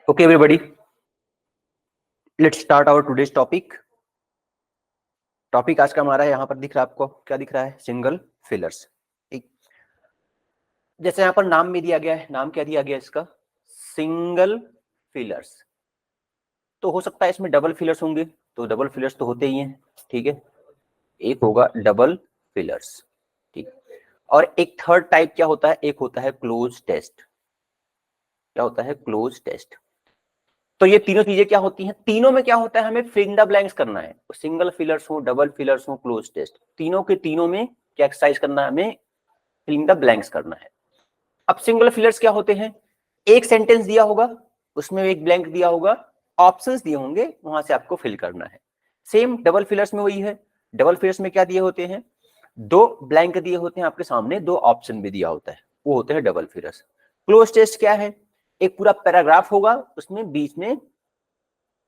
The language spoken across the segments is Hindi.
Okay, everybody, let's start our today's topic. Topic आज का हमारा यहाँ पर दिख रहा है आपको, क्या दिख रहा है? Single fillers. ठीक, जैसे यहाँ पर नाम में दिया गया है, नाम क्या दिया गया इसका? Single fillers. तो हो सकता है इसमें डबल फिलर्स होंगे, तो डबल फिलर्स तो होते ही हैं, ठीक है। एक होगा डबल फिलर्स, ठीक। और एक थर्ड टाइप क्या होता है? एक होता है क्लोज टेस्ट। क्या होता है? Cloze test. तो ये तीनों चीजें क्या होती हैं? तीनों में क्या होता है? हमें फिल इन द ब्लैंक्स करना है। सिंगल फिलर्स हो, डबल फिलर्स हो, क्लोज टेस्ट, तीनों के तीनों में क्या एक्सरसाइज करना है? हमें फिल इन द ब्लैंक्स करना है। अब सिंगल फिलर्स क्या होते हैं? एक सेंटेंस दिया होगा, उसमें एक ब्लैंक दिया होगा, ऑप्शंस दिए होंगे, वहां से आपको फिल करना है। सेम डबल फिलर्स में वही है। डबल फिलर्स में क्या दिए होते हैं? दो ब्लैंक दिए होते हैं आपके सामने, दो ऑप्शन भी दिया होता है, वो होते हैं डबल फिलर्स। क्लोज टेस्ट क्या है? एक पूरा पैराग्राफ होगा, उसमें बीच में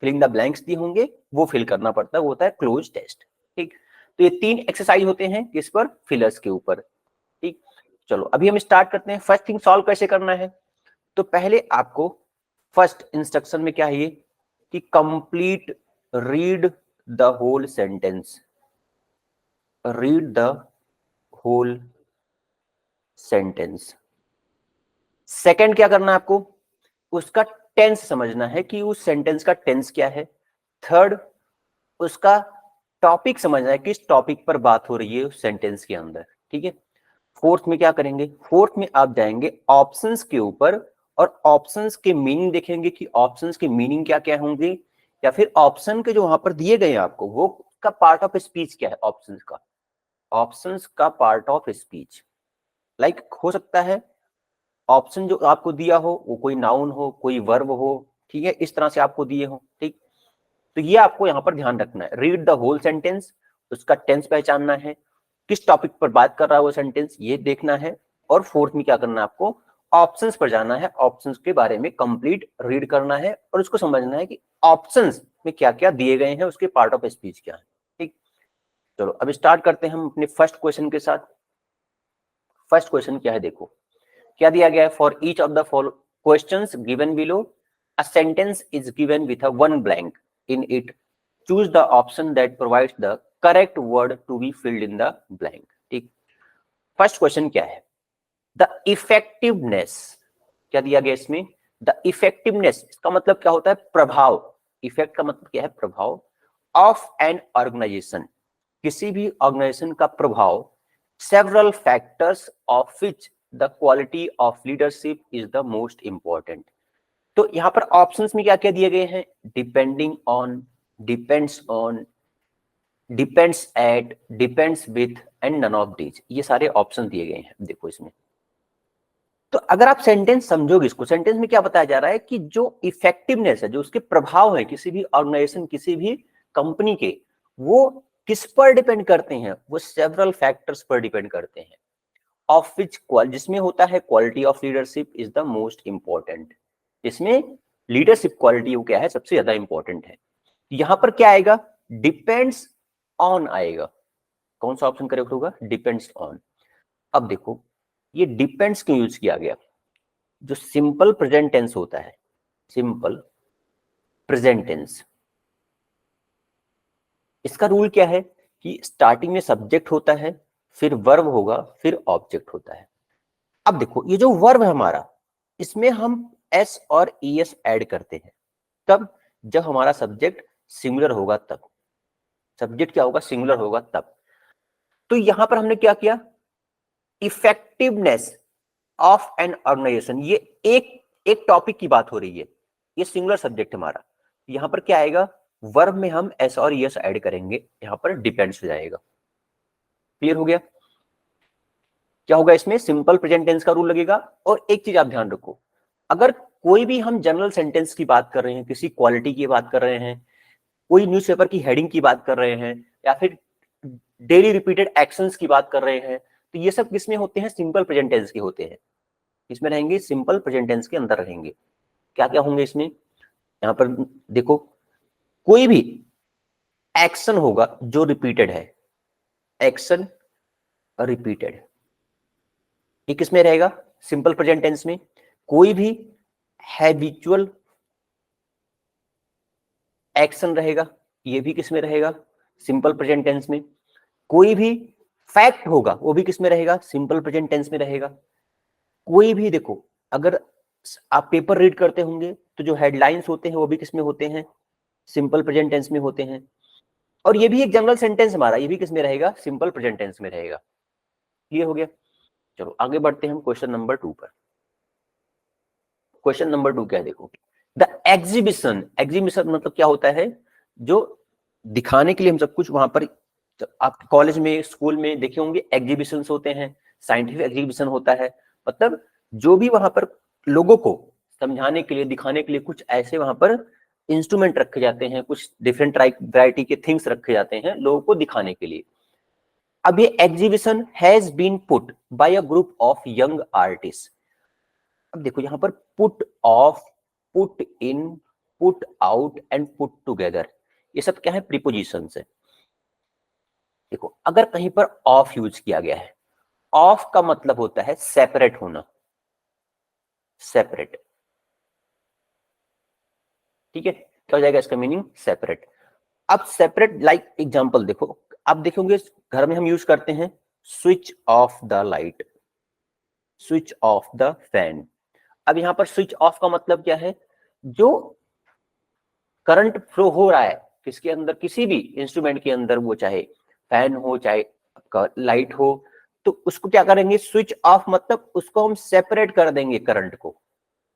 फिलिंग द ब्लैंक्स दिए होंगे, वो फिल करना पड़ता है, वो होता है क्लोज टेस्ट। ठीक, तो ये तीन एक्सरसाइज होते हैं किस पर? फिलर्स के ऊपर। ठीक, चलो अभी हम स्टार्ट करते हैं। फर्स्ट थिंग सॉल्व कैसे करना है? तो पहले आपको फर्स्ट इंस्ट्रक्शन में क्या है ये कि complete read the whole sentence. Read the whole sentence. Second क्या करना है आपको? उसका टेंस समझना है कि उस सेंटेंस का टेंस क्या है। थर्ड, उसका टॉपिक समझना है, किस टॉपिक पर बात हो रही है उस सेंटेंस के अंदर, ठीक है। फोर्थ में क्या करेंगे? फोर्थ में आप जाएंगे ऑप्शंस के ऊपर और ऑप्शंस के मीनिंग देखेंगे कि ऑप्शंस के मीनिंग क्या क्या होंगे, या फिर ऑप्शन के जो वहां पर दिए गए हैं आपको, वो का पार्ट ऑफ स्पीच क्या है ऑप्शंस का। ऑप्शंस का पार्ट ऑफ स्पीच लाइक हो सकता है ऑप्शन जो आपको दिया हो वो कोई नाउन हो, कोई वर्ब हो, ठीक है, इस तरह से आपको दिए हो। ठीक, तो ये आपको यहां पर ध्यान रखना है। रीड द होल सेंटेंस, उसका टेंस पहचानना है, किस टॉपिक पर बात कर रहा है वो सेंटेंस, ये देखना है। और फोर्थ में क्या करना है आपको? ऑप्शंस पर जाना है, ऑप्शंस के बारे में कंप्लीट रीड करना है और उसको समझना है कि ऑप्शंस में क्या क्या दिए गए हैं, उसके पार्ट ऑफ स्पीच क्या है। ठीक, चलो अब स्टार्ट करते हैं हम अपने फर्स्ट क्वेश्चन के साथ। फर्स्ट क्वेश्चन क्या है देखो, क्या दिया गया है? For each of the questions given below a sentence is given with a one blank in it, choose the option that provides the correct word to be filled in the blank. ठीक, फर्स्ट क्वेश्चन क्या है? The effectiveness. क्या दिया गया इसमें? द इफेक्टिवनेस, इसका मतलब क्या होता है? प्रभाव। इफेक्ट का मतलब क्या है? प्रभाव। ऑफ एन ऑर्गेनाइजेशन, किसी भी ऑर्गेनाइजेशन का प्रभाव। Several factors of which the quality of leadership is the most important. तो यहां पर ऑप्शंस में क्या क्या दिए गए हैं? Depending on, depends on, depends at, depends with and none of these, ये सारे ऑप्शन दिए गए हैं देखो इसमें। तो अगर आप सेंटेंस समझोगे इसको, सेंटेंस में क्या बताया जा रहा है कि जो इफेक्टिवनेस है, जो उसके प्रभाव है किसी भी ऑर्गेनाइजेशन, किसी भी कंपनी के, वो किस पर डिपेंड करते हैं? वो सेवरल फैक्टर्स पर डिपेंड करते हैं। ऑफ विच, जिसमें होता है quality of leadership is the most important, जिसमें लीडरशिप क्वालिटी वो क्या है? सबसे ज्यादा इंपॉर्टेंट है। यहां पर क्या आएगा? डिपेंड्स ऑन आएगा। कौन सा ऑप्शन करेक्ट होगा? Depends on. अब देखो ये डिपेंड्स क्यों यूज किया गया? जो सिंपल प्रेजेंट टेंस होता है, सिंपल प्रेजेंट टेंस, इसका रूल क्या है कि स्टार्टिंग में सब्जेक्ट होता है, फिर वर्ब होगा, फिर ऑब्जेक्ट होता है। अब देखो ये जो वर्ब है हमारा, इसमें हम एस और ईएस ऐड करते हैं तब जब हमारा सब्जेक्ट सिंगुलर होगा तब। सब्जेक्ट क्या होगा? सिंगुलर होगा तब। तो यहां पर हमने क्या किया? इफेक्टिवनेस ऑफ एन ऑर्गेनाइजेशन, ये एक एक टॉपिक की बात हो रही है, ये सिंगुलर सब्जेक्ट हमारा। यहां पर क्या आएगा? वर्ब में हम एस और यस ऐड करेंगे, यहां पर डिपेंड्स हो जाएगा। क्लियर हो गया? क्या होगा इसमें? सिंपल प्रेजेंट टेंस का रूल लगेगा। और एक चीज आप ध्यान रखो, अगर कोई भी हम जनरल सेंटेंस की बात कर रहे हैं, किसी क्वालिटी की बात कर रहे हैं, कोई न्यूज़पेपर की हेडिंग की बात कर रहे हैं, या फिर डेली रिपीटेड एक्शंस की बात कर रहे हैं, तो ये सब किसमें होते हैं? सिंपल प्रेजेंट टेंस के होते हैं। इसमें रहेंगे, सिंपल प्रेजेंट टेंस के अंदर रहेंगे। क्या क्या होंगे इसमें? यहां पर देखो, कोई भी एक्शन होगा जो रिपीटेड है, एक्शन रिपीटेड, ये किसमें रहेगा? सिंपल प्रेजेंट टेंस में। कोई भी हैबिचुअल एक्शन रहेगा, ये भी किस में रहेगा, सिंपल प्रेजेंट टेंस में। कोई भी फैक्ट होगा वो भी किस में रहेगा, सिंपल प्रेजेंट टेंस में रहेगा। कोई भी देखो, अगर आप पेपर रीड करते होंगे तो जो हेडलाइंस होते हैं वो भी किस में होते हैं, सिंपल प्रेजेंट टेंस में होते हैं। और ये भी एक जनरल सेंटेंस हमारा, ये भी किस में रहेगा, सिंपल प्रेजेंट टेंस में रहेगा। ये हो गया। चलो आगे बढ़ते हैं हम क्वेश्चन नंबर 2 पर। क्वेश्चन नंबर 2 क्या है, देखो, द एग्जीबिशन। एग्जीबिशन मतलब क्या होता है, जो दिखाने के लिए हम सब कुछ वहां पर, आप कॉलेज में स्कूल में देखे होंगे एग्जीबिशन होते हैं, साइंटिफिक एग्जीबिशन होता है, मतलब जो भी वहां पर लोगों को समझाने के लिए दिखाने के लिए कुछ ऐसे वहां पर इंस्ट्रूमेंट रखे जाते हैं, कुछ डिफरेंट वैरायटी के थिंग्स रखे जाते हैं लोगों को दिखाने के लिए। अब ये exhibition has been put by a group of young artist. अब देखो यहां पर put off, put in, put out and put together, ये सब क्या है, प्रीपोजिशन है। देखो अगर कहीं पर ऑफ यूज किया गया है, ऑफ का मतलब होता है सेपरेट होना, सेपरेट, ठीक है, क्या हो जाएगा इसका मीनिंग, सेपरेट। अब सेपरेट, लाइक एग्जांपल देखो, आप देखोगे घर में हम यूज करते हैं switch off the light, switch off the fan. अब यहां पर स्विच ऑफ का मतलब क्या है, जो करंट फ्लो हो रहा है किसके अंदर, किसी भी इंस्ट्रूमेंट के अंदर, वो चाहे फैन हो चाहे आपका लाइट हो, तो उसको क्या करेंगे, स्विच ऑफ, मतलब उसको हम सेपरेट कर देंगे करंट को।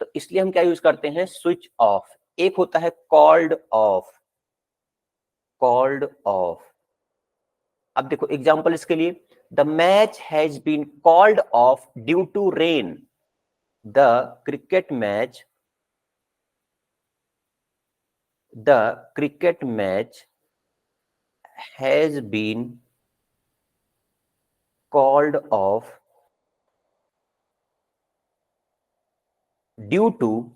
तो इसलिए हम क्या यूज करते हैं, स्विच ऑफ। एक होता है कॉल्ड ऑफ, कॉल्ड ऑफ। अब देखो एग्जांपल इसके लिए, the match has been called off due to rain, the cricket match, the cricket match has been called off due to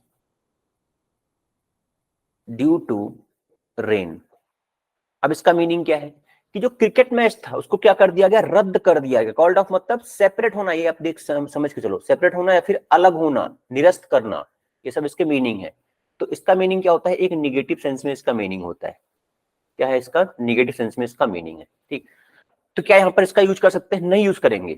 rain। अब इसका मीनिंग क्या है कि जो क्रिकेट मैच था उसको क्या कर दिया गया, रद्द कर दिया गया। कॉल्ड ऑफ मतलब सेपरेट होना, ये आप देख समझ के चलो, सेपरेट होना या फिर अलग होना, निरस्त करना, ये सब इसके मीनिंग है। तो इसका मीनिंग क्या होता है, एक निगेटिव सेंस में इसका मीनिंग होता है। क्या है इसका, निगेटिव सेंस में इसका मीनिंग है, ठीक। तो क्या यहां पर इसका यूज कर सकते हैं, नहीं यूज करेंगे।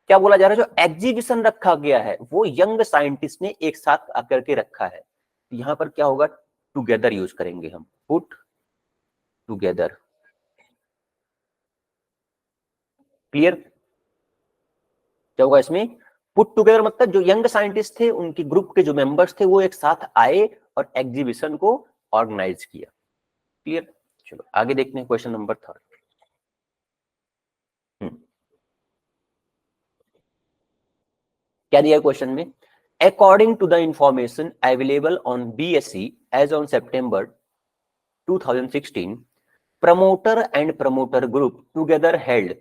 क्या बोला जा रहा है, जो एग्जीबिशन रखा गया है वो यंग साइंटिस्ट ने एक साथ आकर के रखा है। यहां पर क्या होगा, टुगेदर यूज करेंगे हम, पुट टुगेदर। क्लियर, क्या होगा इसमें, पुट टुगेदर मतलब जो यंग साइंटिस्ट थे, उनके ग्रुप के जो मेंबर्स थे वो एक साथ आए और एग्जीबिशन को ऑर्गेनाइज किया। क्लियर, चलो आगे देखते हैं क्वेश्चन नंबर 3। क्या दिया है क्वेश्चन में, according to the information available on BSC as on September 2016, promoter and promoter group together held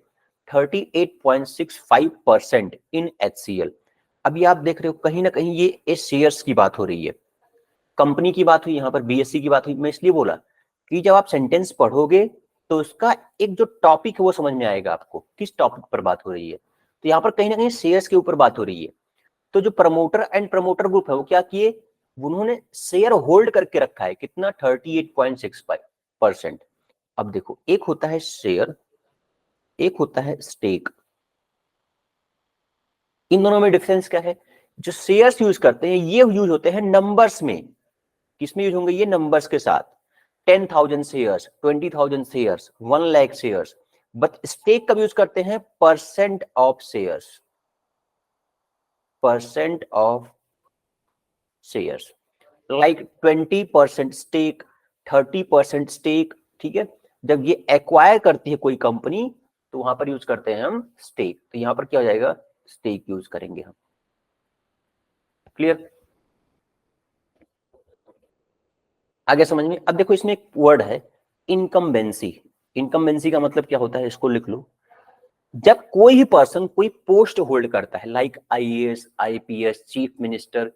38.65% in HCL। अभी आप देख रहे हो कहीं ना कहीं ये शेयर्स की बात हो रही है, कंपनी की बात हुई, यहां पर बीएससी की बात हुई। मैं इसलिए बोला कि जब आप सेंटेंस पढ़ोगे तो उसका एक जो टॉपिक है वो समझ में आएगा आपको, किस टॉपिक पर बात हो रही है। तो यहाँ पर कहीं ना कहीं शेयर्स के ऊपर बात हो रही है। तो जो प्रमोटर एंड प्रमोटर ग्रुप है वो क्या किए, उन्होंने शेयर होल्ड करके रखा है, कितना, 38.65%। अब देखो एक होता है शेयर, एक होता है स्टेक, इन दोनों में डिफरेंस क्या है। जो शेयर्स यूज करते हैं ये यूज होते हैं नंबर्स में, किसमें यूज होंगे, ये नंबर्स के साथ, 10,000 shares, 20,000 shares, 1 lakh shares. But stake कब यूज करते हैं, percent of shares, percent of shares, like 20% stake, 30% stake, ठीक है। जब ये एक्वायर करती है कोई कंपनी तो वहां पर यूज करते हैं हम स्टेक। तो यहां पर क्या हो जाएगा, स्टेक यूज करेंगे हम। क्लियर, आगे समझ में। अब देखो इसमें एक वर्ड है इनकम्बेंसी। इनकम्बेंसी का मतलब क्या होता है, इसको लिख लो। जब कोई भी पर्सन कोई पोस्ट होल्ड करता है, like IAS, IPS, chief minister,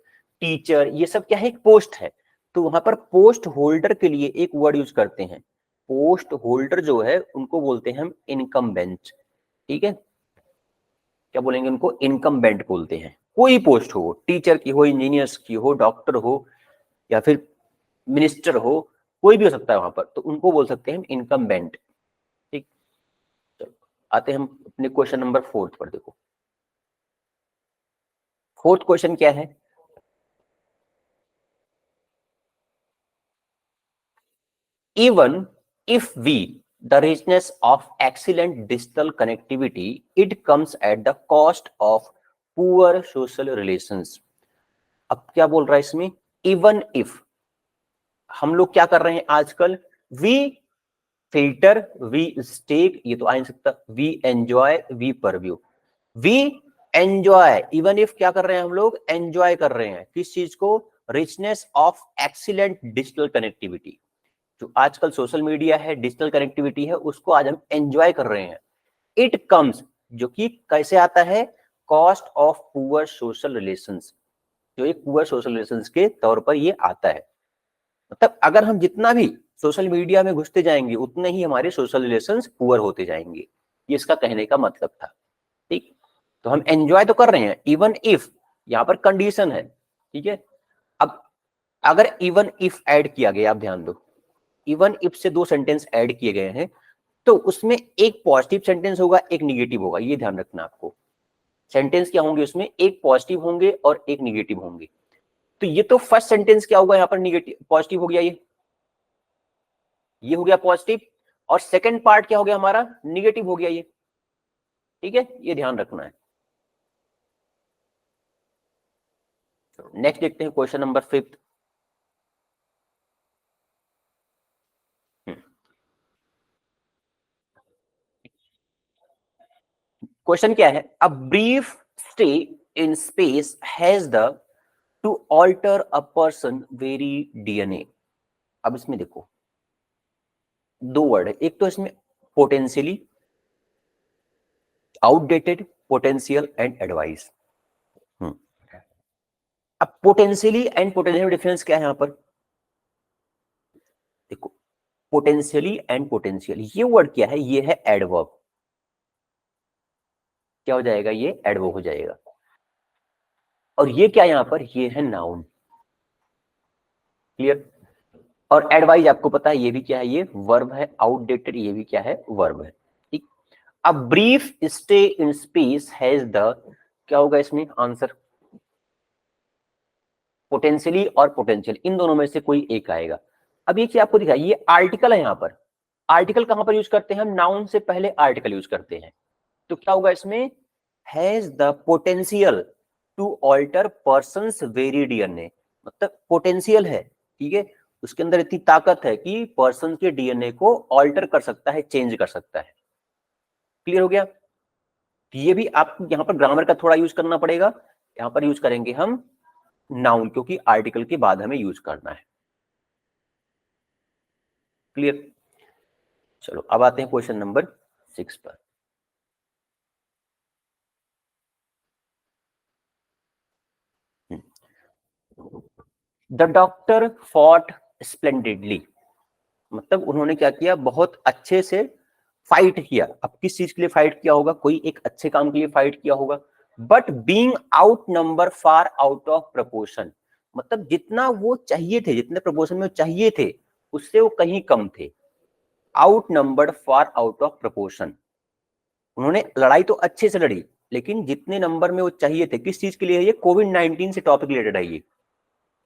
teacher, ये सब क्या है, एक पोस्ट है। तो वहां पर पोस्ट होल्डर के लिए एक वर्ड यूज करते हैं, पोस्ट होल्डर जो है उनको बोलते हैं हम इनकम्बेंट, ठीक है। क्या बोलेंगे उनको, इनकम्बेंट बोलते हैं। कोई पोस्ट हो, टीचर की हो, इंजीनियर्स की हो, डॉक्टर हो या फिर मिनिस्टर हो, कोई भी हो सकता है वहां पर, तो उनको बोल सकते हैं हम इनकम्बेंट। ठीक, चलो आते हैं हम अपने क्वेश्चन नंबर 4 पर। देखो 4th क्वेश्चन क्या है, even if we the richness of excellent digital connectivity, it comes at the cost of poor social relations। अब क्या बोल रहा है इसमें, इवन इफ, हम लोग क्या कर रहे हैं आजकल, वी फिल्टर, वी स्टेक, ये तो आ नहीं सकता, we enjoy, we purview, we enjoy, even if क्या कर रहे हैं हम लोग, एंजॉय कर रहे हैं किस चीज को, richness of excellent digital connectivity. जो आजकल सोशल मीडिया है, डिजिटल कनेक्टिविटी है, उसको आज हम एंजॉय कर रहे हैं। इट कम्स, जो कि कैसे आता है, cost of poor social relations, जो एक पुअर सोशल रिलेशंस के तौर पर ये आता है। मतलब अगर हम जितना भी सोशल मीडिया में घुसते जाएंगे उतने ही हमारे सोशल रिलेशंस पुअर होते जाएंगे, ये इसका कहने का मतलब था। ठीक, तो हम एंजॉय तो कर रहे हैं, इवन इफ यहां पर कंडीशन है। ठीक है, अब अगर इवन इफ ऐड किया गया, आप ध्यान दो, इवन इफ से 2 सेंटेंस ऐड किए गए हैं, तो उसमें एक पॉजिटिव सेंटेंस होगा, एक निगेटिव होगा, ये ध्यान रखना आपको। सेंटेंस क्या होंगे उसमें, एक पॉजिटिव होंगे और एक निगेटिव होंगे। तो ये तो फर्स्ट सेंटेंस क्या होगा, यहां पर निगेटिव, पॉजिटिव हो गया, ये हो गया पॉजिटिव, और सेकंड पार्ट क्या हो गया हमारा, निगेटिव हो गया ये। ठीक है, ये ध्यान रखना है। नेक्स्ट देखते हैं क्वेश्चन नंबर 5। क्वेश्चन क्या है, a brief stay in space has the to alter a person very DNA. अब इसमें देखो 2 वर्ड है, एक तो इसमें potentially, outdated, potential and advice. अब पोटेंशियली एंड पोटेंशियल डिफरेंस क्या है यहां पर, देखो पोटेंशियली एंड पोटेंशियल, ये वर्ड क्या है, ये है एडवर्ब। क्या हो जाएगा, ये एडवर्ब हो जाएगा। और ये क्या यहां पर, ये है नाउन। क्लियर, और एडवाइज आपको पता है ये भी क्या है, ये वर्ब है, आउटडेटेड ये भी क्या है, वर्ब है। ठीक, अब brief stay in space has the, क्या होगा इसमें आंसर, पोटेंशियली और पोटेंशियल, इन दोनों में से कोई एक आएगा। अब ये आपको दिखा, ये आर्टिकल है, यहां पर आर्टिकल कहां पर यूज करते हैं हम, नाउन से पहले आर्टिकल यूज करते हैं। तो क्या होगा इसमें, has the potential to alter persons very DNA, मतलब पोटेंशियल है, ठीक है, उसके अंदर इतनी ताकत है कि पर्सन के डीएनए को ऑल्टर कर सकता है, चेंज कर सकता है। क्लियर हो गया, ये भी आपको यहां पर ग्रामर का थोड़ा यूज करना पड़ेगा, यहां पर यूज करेंगे हम नाउन, क्योंकि आर्टिकल के बाद हमें यूज करना है। क्लियर, चलो अब आते हैं क्वेश्चन नंबर 6 पर। द डॉक्टर फॉट स्प्लेंडेडली, मतलब उन्होंने क्या किया, बहुत अच्छे से फाइट किया। अब किस चीज के लिए फाइट किया होगा, कोई एक अच्छे काम के लिए फाइट किया होगा। But being out number far out of proportion, मतलब जितना वो चाहिए थे, जितने प्रपोर्शन में वो चाहिए थे, उससे वो कहीं कम थे। Out number far out of proportion, उन्होंने लड़ाई तो अच्छे से लड़ी, लेकिन जितने नंबर में वो चाहिए थे, किस चीज के लिए, ये कोविड-19 से टॉपिक रिलेटेड है, ये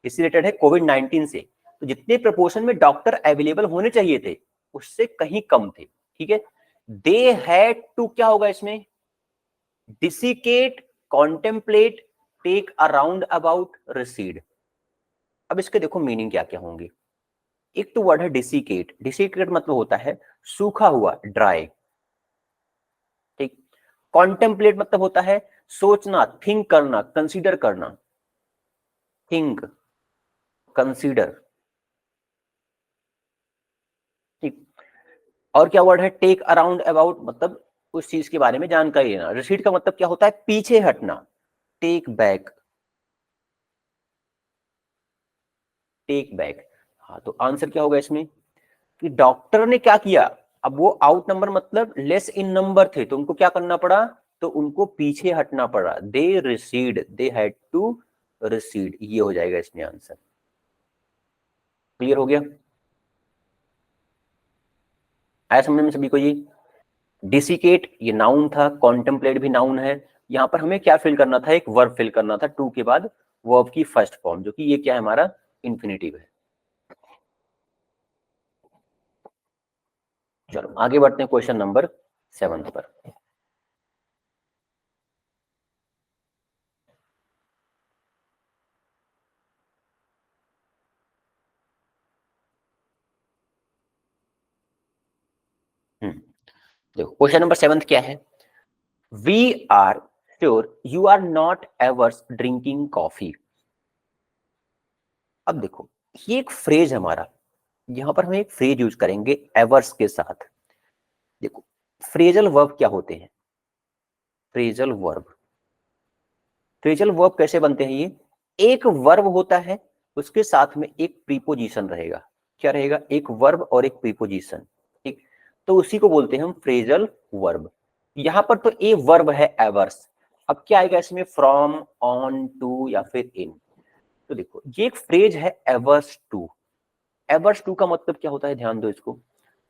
इससे रिलेटेड है कोविड-19 से। तो जितने प्रपोर्शन में डॉक्टर अवेलेबल होने चाहिए थे, उससे कहीं कम थे। ठीक है, दे हैड टू, क्या होगा इसमें, desiccate, contemplate, take around about, recede. अब इसके देखो मीनिंग क्या क्या होंगे। एक तो वर्ड है डिसिकेट, डिसिकेट मतलब होता है सूखा हुआ, ड्राई। ठीक, कॉन्टेम्पलेट मतलब होता है सोचना, थिंक करना, कंसीडर करना, थिंक, कंसीडर। ठीक, और क्या वर्ड है, टेक अराउंड अबाउट, मतलब उस चीज के बारे में जानकारी लेना। रिसीड का मतलब क्या होता है, पीछे हटना, टेक बैक, टेक बैक। हाँ, तो आंसर क्या होगा इसमें, कि डॉक्टर ने क्या किया, अब वो आउट नंबर मतलब लेस इन नंबर थे, तो उनको क्या करना पड़ा, तो उनको पीछे हटना पड़ा। They recede, they had to recede, ये हो जाएगा इसमें आंसर। क्लियर हो गया, आया समझ में सभी को? ये डिसिकेट ये नाउन था, कॉन्टेम्पलेट भी नाउन है। यहाँ पर हमें क्या फिल करना था? एक वर्ब फिल करना था टू के बाद वर्ब की फर्स्ट फॉर्म, जो कि ये क्या है हमारा इंफिनिटिव है। चलो आगे बढ़ते हैं क्वेश्चन नंबर 7 पर। देखो क्वेश्चन नंबर 7 क्या है? We are sure you are not averse drinking coffee. अब देखो ये एक फ्रेज हमारा, यहां पर हम एक फ्रेज यूज करेंगे एवर्स के साथ। देखो फ्रेजल वर्ब क्या होते हैं? फ्रेजल वर्ब, फ्रेजल वर्ब कैसे बनते हैं? ये एक वर्ब होता है, उसके साथ में एक प्रीपोजिशन रहेगा। क्या रहेगा? एक वर्ब और एक प्रीपोजिशन, ठीक। तो उसी को बोलते हैं हम फ्रेजल वर्ब। यहां पर तो ए वर्ब है एवर्स, अब क्या आएगा इसमें? फ्रॉम, ऑन, टू या फिर इन। तो देखो ये एक फ्रेज है एवर्स टू। एवर्स टू का मतलब क्या होता है? ध्यान दो इसको।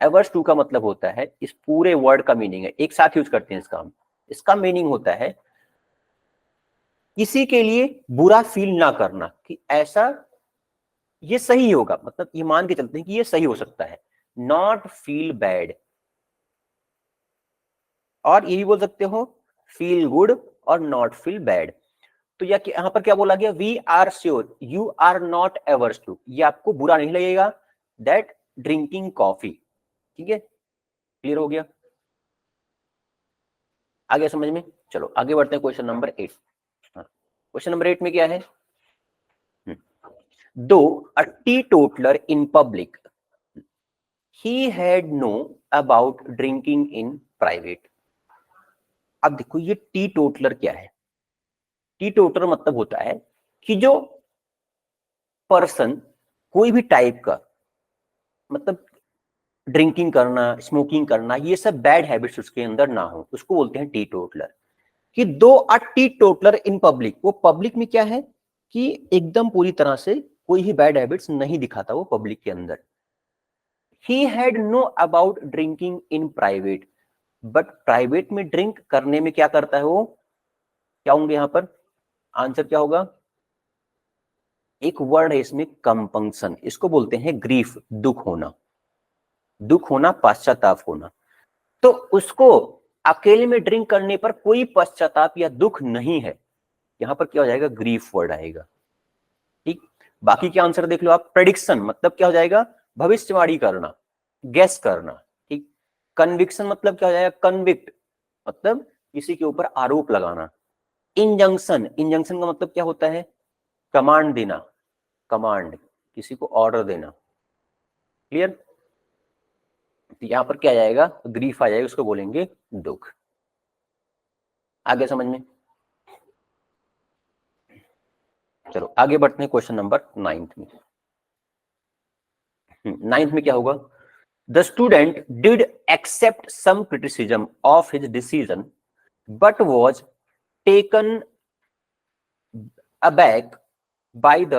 एवर्स टू का मतलब होता है, इस पूरे वर्ड का मीनिंग है, एक साथ यूज करते हैं इसका हम। इसका मीनिंग होता है किसी के लिए बुरा फील ना करना, कि ऐसा ये सही होगा, मतलब ये मान के चलते हैं कि ये सही हो सकता है। नॉट फील बैड, और यही बोल सकते हो फील गुड और नॉट फील बैड। तो यहां पर क्या बोला गया? We are sure you are not averse to, ये आपको बुरा नहीं लगेगा दैट ड्रिंकिंग कॉफी। ठीक है, क्लियर हो गया? आगे समझ में? चलो आगे बढ़ते हैं क्वेश्चन नंबर 8। क्वेश्चन नंबर 8 में क्या है? Though a teetotaller in public he had no about drinking in private. अब देखो ये टी टोटलर क्या है? टी टोटलर मतलब होता है कि जो पर्सन कोई भी टाइप का, मतलब ड्रिंकिंग करना, स्मोकिंग करना, ये सब बैड हैबिट्स उसके अंदर ना हो, उसको बोलते हैं टी टोटलर। कि दो a teetotaller in public, वो पब्लिक में क्या है कि एकदम पूरी तरह से कोई ही बैड हैबिट्स नहीं दिखाता वो पब्लिक के अंदर। ही had no about drinking in private, but private में ड्रिंक करने में क्या करता है वो? क्या होंगे यहाँ पर? आंसर क्या होगा? एक वर्ड है इसमें कंपंक्शन, इसको बोलते हैं ग्रीफ, दुख होना। दुख होना, पश्चाताप होना। तो उसको अकेले में ड्रिंक करने पर कोई पश्चाताप या दुख नहीं है, यहां पर क्या हो जाएगा? ग्रीफ वर्ड आएगा। ठीक, बाकी के आंसर देख लो आप। प्रेडिक्शन मतलब क्या हो जाएगा? भविष्यवाणी करना, गेस करना। ठीक, कन्विक्शन मतलब क्या हो जाएगा? कन्विक्ट मतलब किसी के ऊपर आरोप लगाना। इंजंक्शन, इंजंक्शन का मतलब क्या होता है? कमांड देना, कमांड, किसी को ऑर्डर देना। क्लियर? तो यहां पर क्या आ जाएगा? ग्रीफ आ जाएगा, उसको बोलेंगे दुख। आगे समझ में? चलो आगे बढ़ते हैं क्वेश्चन नंबर 9 में। 9 में क्या होगा? The student did accept some criticism of his decision but was taken aback by the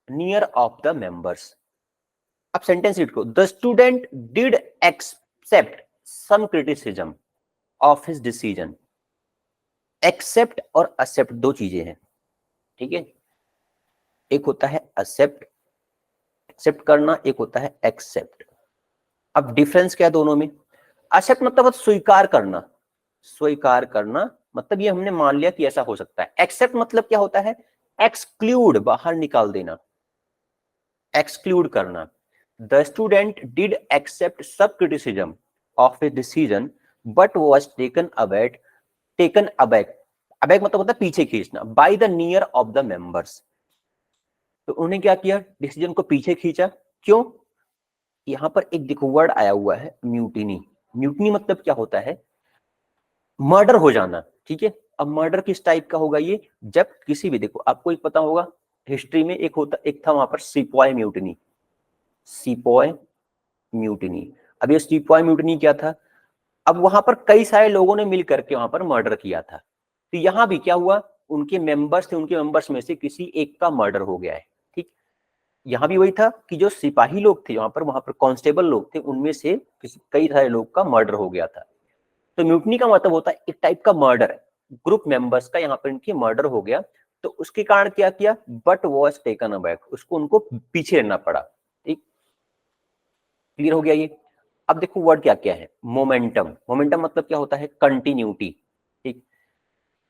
near of the members. अब सेंटेंस रीड को, the student did accept some criticism of his decision. Accept और एक्सेप्ट दो चीजें हैं, ठीक है। एक होता है एक्सेप्ट, एक्सेप्ट करना, एक होता है एक्सेप्ट। अब डिफरेंस क्या है दोनों में? एक्सेप्ट मतलब स्वीकार करना, स्वीकार करना मतलब ये हमने मान लिया कि ऐसा हो सकता है। एक्सेप्ट मतलब क्या होता है? एक्सक्लूड, बाहर निकाल देना, एक्सक्लूड करना। द स्टूडेंट डिड एक्सेप्ट सब criticism of a decision but was taken aback, taken aback, aback मतलब होता है पीछे खींचना, by the near of the members. तो उन्होंने क्या किया? डिसीजन को पीछे खींचा। क्यों? यहां पर एक देखो वर्ड आया हुआ है म्यूटिनी। म्यूटिनी मतलब क्या होता है? मर्डर हो जाना, ठीक है। अब मर्डर किस टाइप का होगा ये? जब किसी भी, देखो आपको एक पता होगा हिस्ट्री में एक होता, एक था वहां पर सिपॉय म्यूटिनी, सिपॉय म्यूटिनी। अब ये सिपॉय म्यूटिनी क्या था? अब वहां पर कई सारे लोगों ने मिल करके वहां पर मर्डर किया था। तो यहां भी क्या हुआ? उनके मेंबर्स थे, उनके मेंबर्स में से किसी एक का मर्डर हो गया है, ठीक। यहाँ भी वही था कि जो सिपाही लोग थे वहां पर कांस्टेबल लोग थे, उनमें से कई सारे लोग का मर्डर हो गया था। तो म्यूटनी का मतलब होता है एक टाइप का मर्डर, ग्रुप मेंबर्स का यहाँ पर इनकी मर्डर हो गया। तो उसके कारण क्या किया, बट वॉज टेकन अबैक, उसको उनको पीछे रहना पड़ा। ठीक, क्लियर हो गया ये। अब देखो वर्ड क्या क्या है, मोमेंटम। मोमेंटम मतलब क्या होता है, कंटिन्यूटी। ठीक,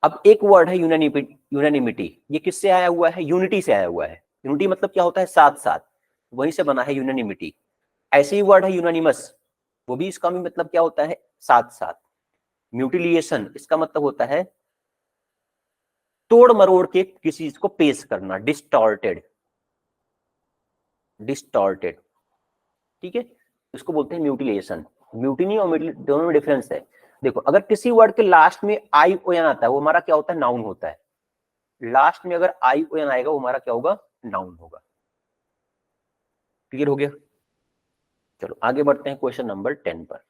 अब एक वर्ड है यूनानिमिटी। ये किससे आया हुआ है, यूनिटी से आया हुआ है। यूनिटी मतलब क्या होता है, साथ साथ, वहीं से बना है यूनानिमिटी। ऐसे ही वर्ड है यूनानिमस, वो भी इसका भी मतलब क्या होता है, साथ साथ। म्यूटिलिएशन, इसका मतलब होता है तोड़ मरोड़ के किसी चीज को पेश करना, डिस्टॉर्टेड, डिस्टॉर्टेड। ठीक है, इसको बोलते हैं म्यूटिलेशन। म्यूटिनी और दोनों में डिफरेंस है। देखो, अगर किसी वर्ड के लास्ट में आई ओ एन आता है, वो हमारा क्या होता है, नाउन होता है। लास्ट में अगर आई ओ एन आएगा, वो हमारा क्या होगा, नाउन होगा। क्लियर हो गया। चलो आगे बढ़ते हैं क्वेश्चन नंबर 10 पर।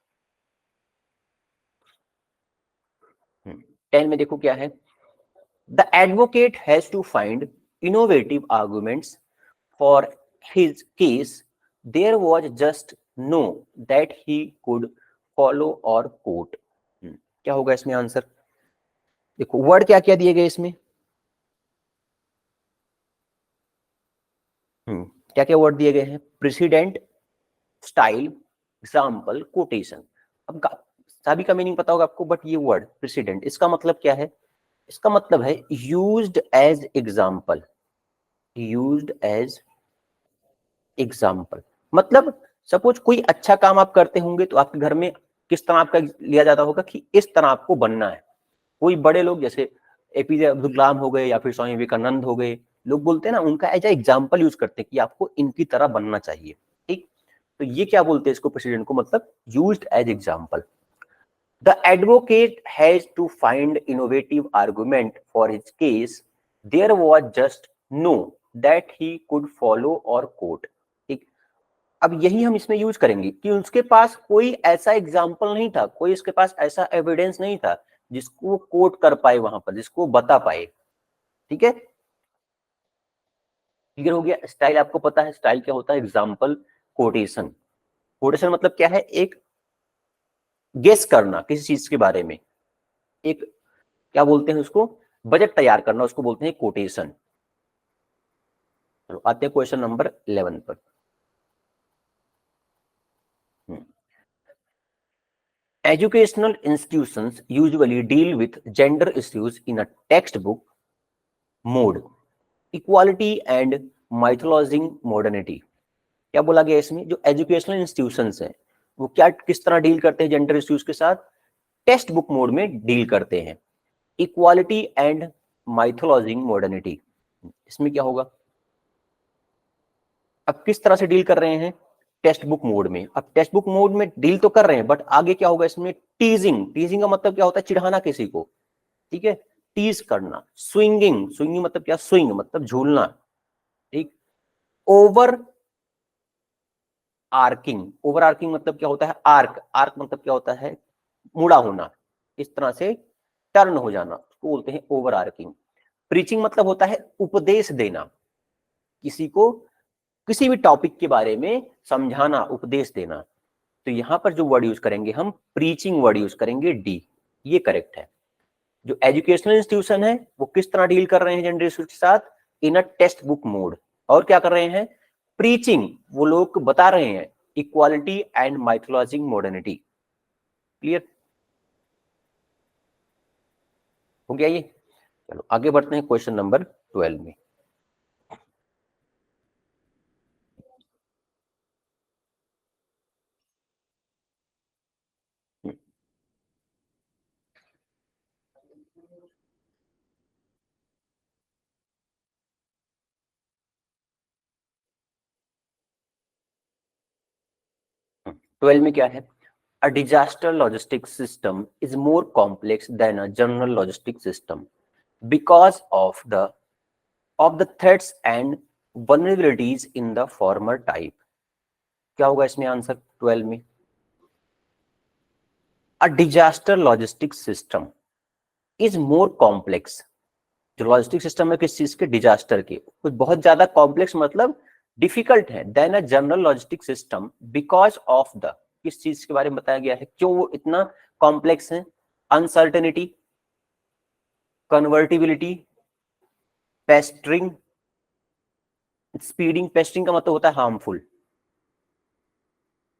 10 में देखो क्या है, the advocate has to find innovative arguments for his case, there was just no that he could follow और कोट। क्या होगा इसमें आंसर, देखो वर्ड क्या क्या दिए गए इसमें, क्या क्या वर्ड दिए गए हैं, प्रेसिडेंट, स्टाइल, एग्जाम्पल, कोटेशन। अब सभी का मीनिंग पता होगा आपको, बट ये वर्ड प्रेसिडेंट, इसका मतलब क्या है, इसका मतलब है used as example, used as example. मतलब सपोज कोई अच्छा काम आप करते होंगे तो आपके घर में किस तरह आपका लिया जाता होगा कि इस तरह आपको बनना है। कोई बड़े लोग जैसे एपीजे अब्दुल कलाम हो गए या फिर स्वामी विवेकानंद हो गए, लोग बोलते हैं ना, उनका एज एग्जाम्पल यूज करते हैं कि आपको इनकी तरह बनना चाहिए। ठीक, तो ये क्या बोलते हैं इसको, प्रेसिडेंट को, मतलब used as example. The advocate has to find innovative argument for his case, there was just no that he could follow और कोट। ठीक, अब यही हम इसमें यूज करेंगे कि उसके पास कोई ऐसा एग्जाम्पल नहीं था, कोई इसके पास ऐसा एविडेंस नहीं था जिसको वो कोट कर पाए वहां पर, जिसको बता पाए। ठीक है, क्लियर हो गया। स्टाइल आपको पता है, स्टाइल क्या होता है, एग्जाम्पल, कोटेशन। कोटेशन मतलब क्या है, एक गेस करना किसी चीज के बारे में, एक क्या बोलते हैं उसको, बजट तैयार करना, उसको बोलते हैं कोटेशन। चलो आते हैं क्वेश्चन नंबर 11 पर। Educational institutions usually deal with gender issues in a textbook mode, equality and mythologizing modernity। क्या बोला गया इसमें, जो एजुकेशनल इंस्टीट्यूशंस हैं वो क्या किस तरह डील करते हैं जेंडर इश्यूज के साथ, टेक्स्ट बुक मोड में डील करते हैं। इक्वालिटी एंड माइथोलॉजिंग मॉडर्निटी, इसमें क्या होगा, अब किस तरह से डील कर रहे हैं, टेक्स्ट बुक मोड में। अब टेक्स्ट बुक मोड में डील तो कर रहे हैं, बट आगे क्या होगा इसमें, टीजिंग। टीजिंग का मतलब क्या होता है, चिढ़ाना किसी को। ठीक है, टीज करना। स्विंगिंग, स्विंगिंग मतलब क्या, स्विंग मतलब झूलना। ठीक, ओवर आर्किंग, ओवर आर्किंग मतलब क्या होता है, आर्क, आर्क मतलब क्या होता है, मुड़ा होना, इस तरह से टर्न हो जाना, उसको बोलते हैं ओवर आर्किंग। प्रीचिंग मतलब होता है उपदेश देना, किसी को किसी भी टॉपिक के बारे में समझाना, उपदेश देना। तो यहां पर जो वर्ड यूज करेंगे हम, प्रीचिंग वर्ड यूज करेंगे, डी, ये करेक्ट है। जो एजुकेशनल इंस्टीट्यूशन है वो किस तरह डील कर रहे हैं जेंडर इश्यूज के साथ, इन अ टेक्स्ट बुक मोड। और क्या कर रहे हैं, प्रीचिंग, वो लोग बता रहे हैं, इक्वालिटी एंड माइथोलॉजिंग मॉडर्निटी। क्लियर हो गया ये। चलो आगे बढ़ते हैं क्वेश्चन नंबर 12 में। हम्म, 12 में क्या है, a disaster logistics system is more complex than a general logistics system because of the threats and vulnerabilities in the former type। क्या होगा इसमें आंसर 12 में, a disaster logistics system is more complex। जो लॉजिस्टिक सिस्टम है किस चीज के, डिजास्टर के, कुछ बहुत ज्यादा कॉम्प्लेक्स मतलब डिफिकल्ट है then a general logistic system because of the, किस चीज के बारे में बताया गया है, क्यों वो इतना कॉम्प्लेक्स है? Uncertainty, convertibility, pestering. Speeding, pasting का मतलब होता है हार्मफुल,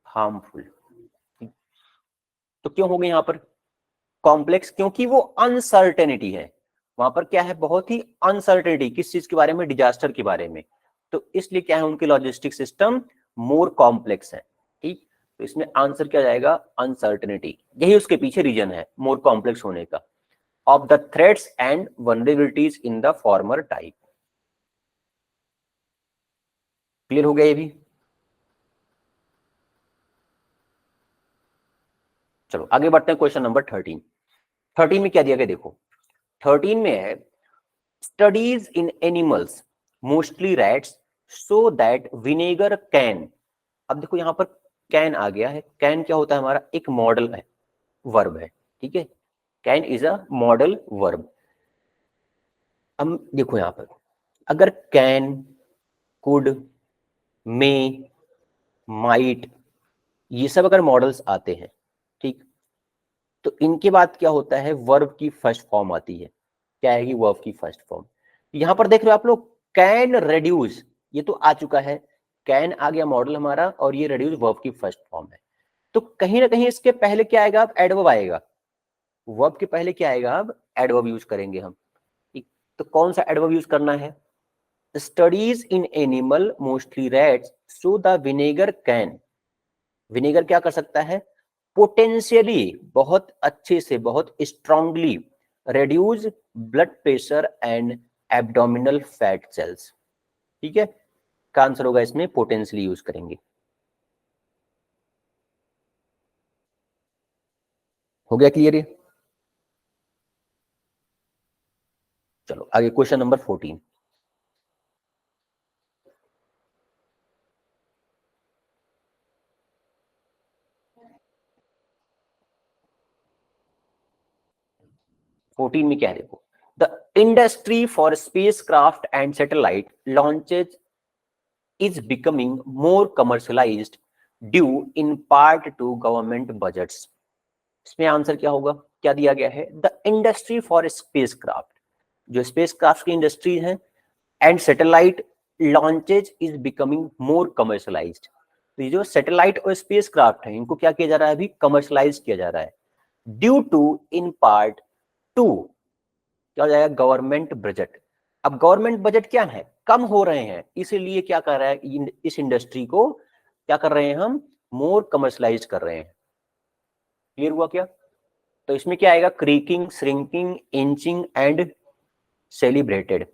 हार्मफुल। तो क्यों हो गई यहां पर कॉम्प्लेक्स? क्योंकि वो अनसर्टेनिटी है, वहां पर क्या है, बहुत ही अनसर्टेनिटी, किस चीज के बारे में, डिजास्टर के बारे में। तो इसलिए क्या है, उनके लॉजिस्टिक सिस्टम मोर कॉम्प्लेक्स है। ठीक, तो इसमें आंसर क्या जाएगा, अनसर्टेनिटी, यही उसके पीछे रीजन है मोर कॉम्प्लेक्स होने का, of the threats and vulnerabilities in the former type. Clear हो गया ये भी? चलो आगे बढ़ते हैं, क्वेश्चन नंबर 13। 13 में क्या दिया गया देखो, 13 में है studies in animals mostly rats so that vinegar can. अब देखो यहां पर कैन आ गया है, कैन क्या होता है हमारा, एक मॉडल है, वर्ब है, ठीक है, can is a modal verb. हम देखो यहां पर अगर कैन, कुड, मे, माइट, ये सब अगर मॉडल्स आते हैं, ठीक, तो इनके बाद क्या होता है, वर्ब की फर्स्ट फॉर्म आती है। क्या है, वर्ब की फर्स्ट फॉर्म। यहां पर देख रहे हो आप लोग, कैन रेड्यूस, ये तो आ चुका है, कैन आ गया मॉडल हमारा, और ये रेड्यूस वर्ब की फर्स्ट फॉर्म है। तो कहीं ना कहीं इसके पहले क्या आएगा, अब एडवर्ब आएगा, वर्ब के पहले क्या आएगा, अब एडवर्ब यूज करेंगे हम। ठीक, तो कौन सा एडवर्ब यूज करना है, studies in animal mostly rats so the vinegar can, vinegar क्या कर सकता है, पोटेंशियली, बहुत अच्छे से, बहुत strongly reduce blood pressure and abdominal fat cells. ठीक है, का आंसर होगा इसमें पोटेंशियली यूज करेंगे। हो गया क्लियर ये? चलो आगे क्वेश्चन नंबर 14। 14 में क्या है देखो, the industry for space craft and satellite launches is becoming more commercialized due in part to government budgets। इसमें आंसर क्या होगा, क्या दिया गया है, the industry for space craft, जो स्पेस क्राफ्ट की इंडस्ट्री है, and satellite launches is becoming more commercialised. तो ये जो सैटेलाइट और स्पेस क्राफ्ट है, इनको क्या किया जा रहा है, अभी कमर्शलाइज किया जा रहा है, due to, in part to, क्या हो जाएगा, गवर्नमेंट बजट। अब गवर्नमेंट बजट क्या है, कम हो रहे हैं, इसीलिए क्या कर रहा है, इस इंडस्ट्री को क्या कर रहे हैं हम, मोर कमर्शलाइज कर रहे हैं। क्लियर हुआ क्या? तो इसमें क्या आएगा, creaking, shrinking, inching and celebrated.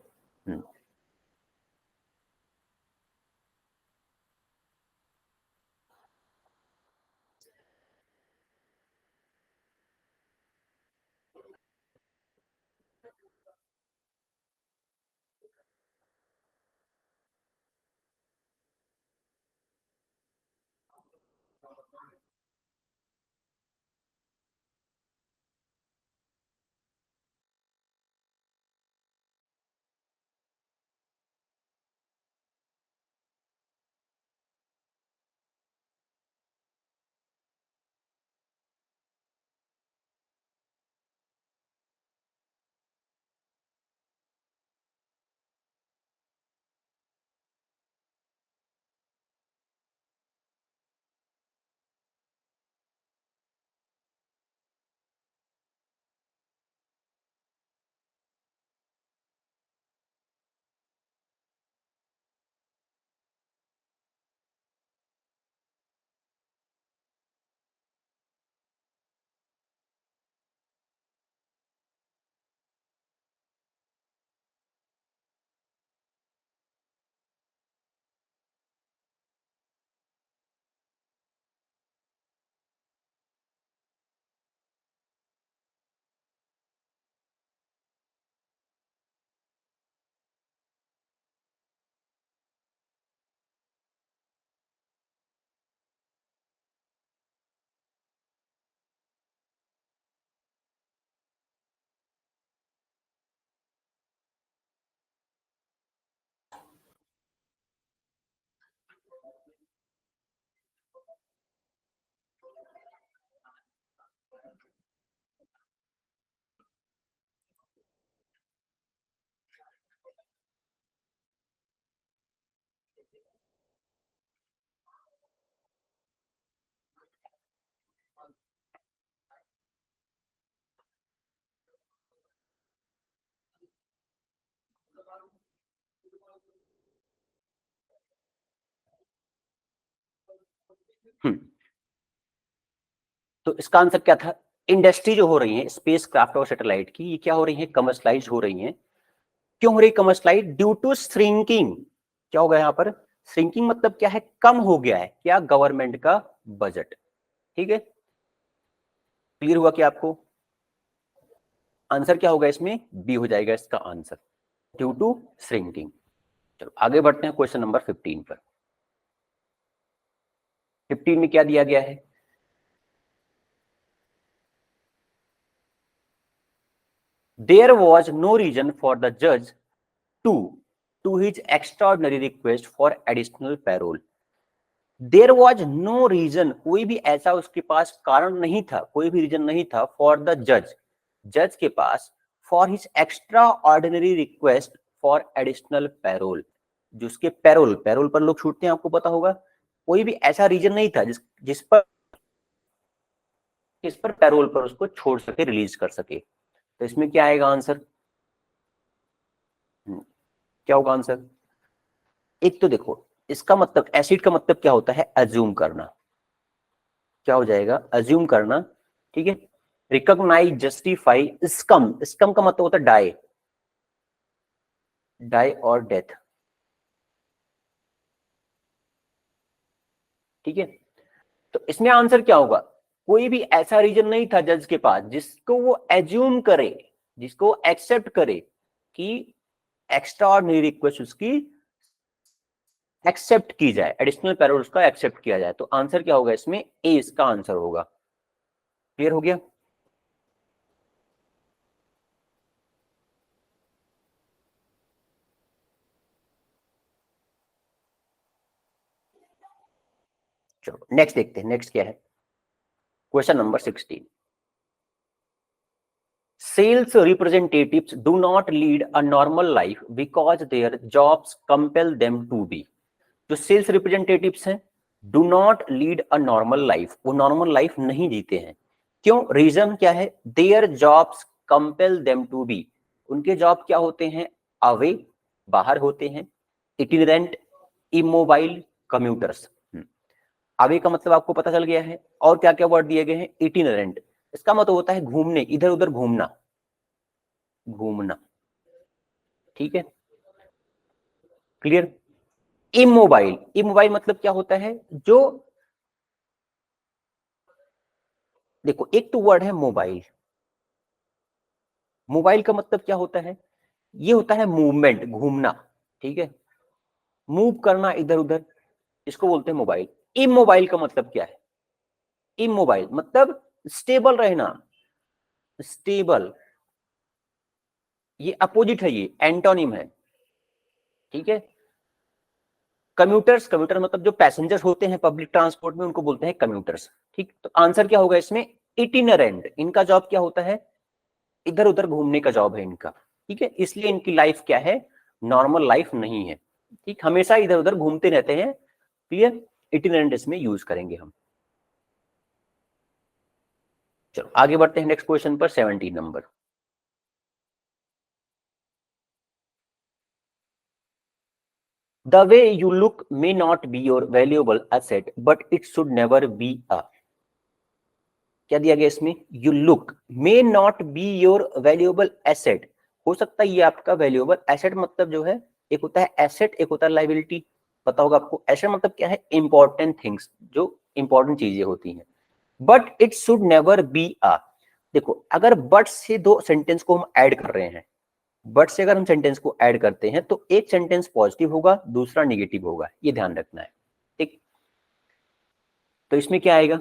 तो इसका आंसर क्या था? इंडस्ट्री जो हो रही है स्पेस क्राफ्ट और सैटेलाइट की, ये क्या हो रही है? कमर्शलाइज हो रही है। क्यों हो रही कमर्शलाइज? Due to shrinking. क्या होगा यहाँ पर? श्रिंकिंग मतलब क्या है? कम हो गया है क्या? गवर्नमेंट का बजट। ठीक है, क्लियर हुआ क्या आपको? आंसर क्या होगा इसमें? बी हो जाएगा इसका आंसर, ड्यू टू श्रिंकिंग। चलो आगे बढ़ते हैं क्वेश्चन नंबर 15 पर। 15 में क्या दिया गया है? There was no reason for the judge to his extraordinary request for additional parole. There was no reason, कोई भी ऐसा उसके पास कारण नहीं था, कोई भी रीजन नहीं था for the judge, जज के पास for his extraordinary request for additional parole. जो उसके पैरोल पर लोग छूटते हैं, आपको पता होगा, कोई भी ऐसा रीजन नहीं था जिस पर पैरोल पर उसको छोड़ सके, रिलीज कर सके। तो इसमें क्या आएगा आंसर? क्या होगा आंसर? एक तो देखो, इसका मतलब एसिड का मतलब क्या होता है? अज्यूम करना। क्या हो जाएगा? अज्यूम करना। ठीक है, रिकॉग्नाइज, जस्टिफाई, स्कम, स्कम का मतलब होता है डाई, डाई और डेथ। ठीक है, तो इसमें आंसर क्या होगा? कोई भी ऐसा रीजन नहीं था जज के पास जिसको वो एज्यूम करे, जिसको एक्सेप्ट करे कि एक्स्ट्रा ऑर्डिनरी रिक्वेस्ट उसकी एक्सेप्ट की जाए, एडिशनल पैरोल उसका एक्सेप्ट किया जाए। तो आंसर क्या होगा इसमें? ए इसका आंसर होगा। क्लियर हो गया? चलो नेक्स्ट देखते हैं, नेक्स्ट क्या है? Question number 16। Sales representatives do not lead a normal life because their jobs compel them to be. जो सेल्स रिप्रेजेंटेटिव्स हैं, do not lead a normal life, वो नॉर्मल लाइफ नहीं जीते हैं। क्यों? रीजन क्या है? Their jobs compel them to be, उनके जॉब क्या होते हैं? अवे, बाहर होते हैं। इटिनेरेंट, इमोबाइल, कम्यूटर्स। अवे का मतलब आपको पता चल गया है, और क्या क्या वर्ड दिए गए हैं? इटिनेरेंट, इसका मतलब होता है घूमने, इधर उधर घूमना, घूमना। ठीक है, क्लियर? इमोबाइल, इमोबाइल मतलब क्या होता है? जो, देखो एक तो वर्ड है मोबाइल, मोबाइल का मतलब क्या होता है? ये होता है मूवमेंट, घूमना। ठीक है, मूव करना इधर उधर, इसको बोलते हैं मोबाइल। इमोबाइल का मतलब क्या है? इमोबाइल मतलब स्टेबल रहना, स्टेबल, ये अपोजिट है, ये एंटोनिम है। ठीक है, कम्यूटर्स, कम्यूटर मतलब जो पैसेंजर्स होते हैं पब्लिक ट्रांसपोर्ट में, उनको बोलते हैं कम्यूटर्स। ठीक, तो आंसर क्या होगा इसमें? इटिनरेंट, इनका जॉब क्या होता है? इधर उधर घूमने का जॉब है इनका। ठीक है, इसलिए इनकी लाइफ क्या है? नॉर्मल लाइफ नहीं है। ठीक, हमेशा इधर उधर घूमते रहते हैं। क्लियर? इटिनरेंट इसमें यूज करेंगे हम। चलो आगे बढ़ते हैं नेक्स्ट क्वेश्चन पर, 17 number. The way you look may not be your valuable asset but it should never be a, क्या दिया गया इसमें? You look may not be your valuable asset, हो सकता है ये आपका वैल्यूएबल एसेट, मतलब जो है, एक होता है एसेट, एक होता है लाइबिलिटी। पता होगा आपको, एसेट मतलब क्या है? इंपॉर्टेंट थिंग्स, जो इंपॉर्टेंट चीजें होती हैं। But it should never be a, देखो अगर बट से दो सेंटेंस को हम ऐड कर रहे हैं, बट से अगर हम सेंटेंस को ऐड करते हैं तो एक सेंटेंस पॉजिटिव होगा, दूसरा निगेटिव होगा, ये ध्यान रखना है। ठीक, तो इसमें क्या आएगा?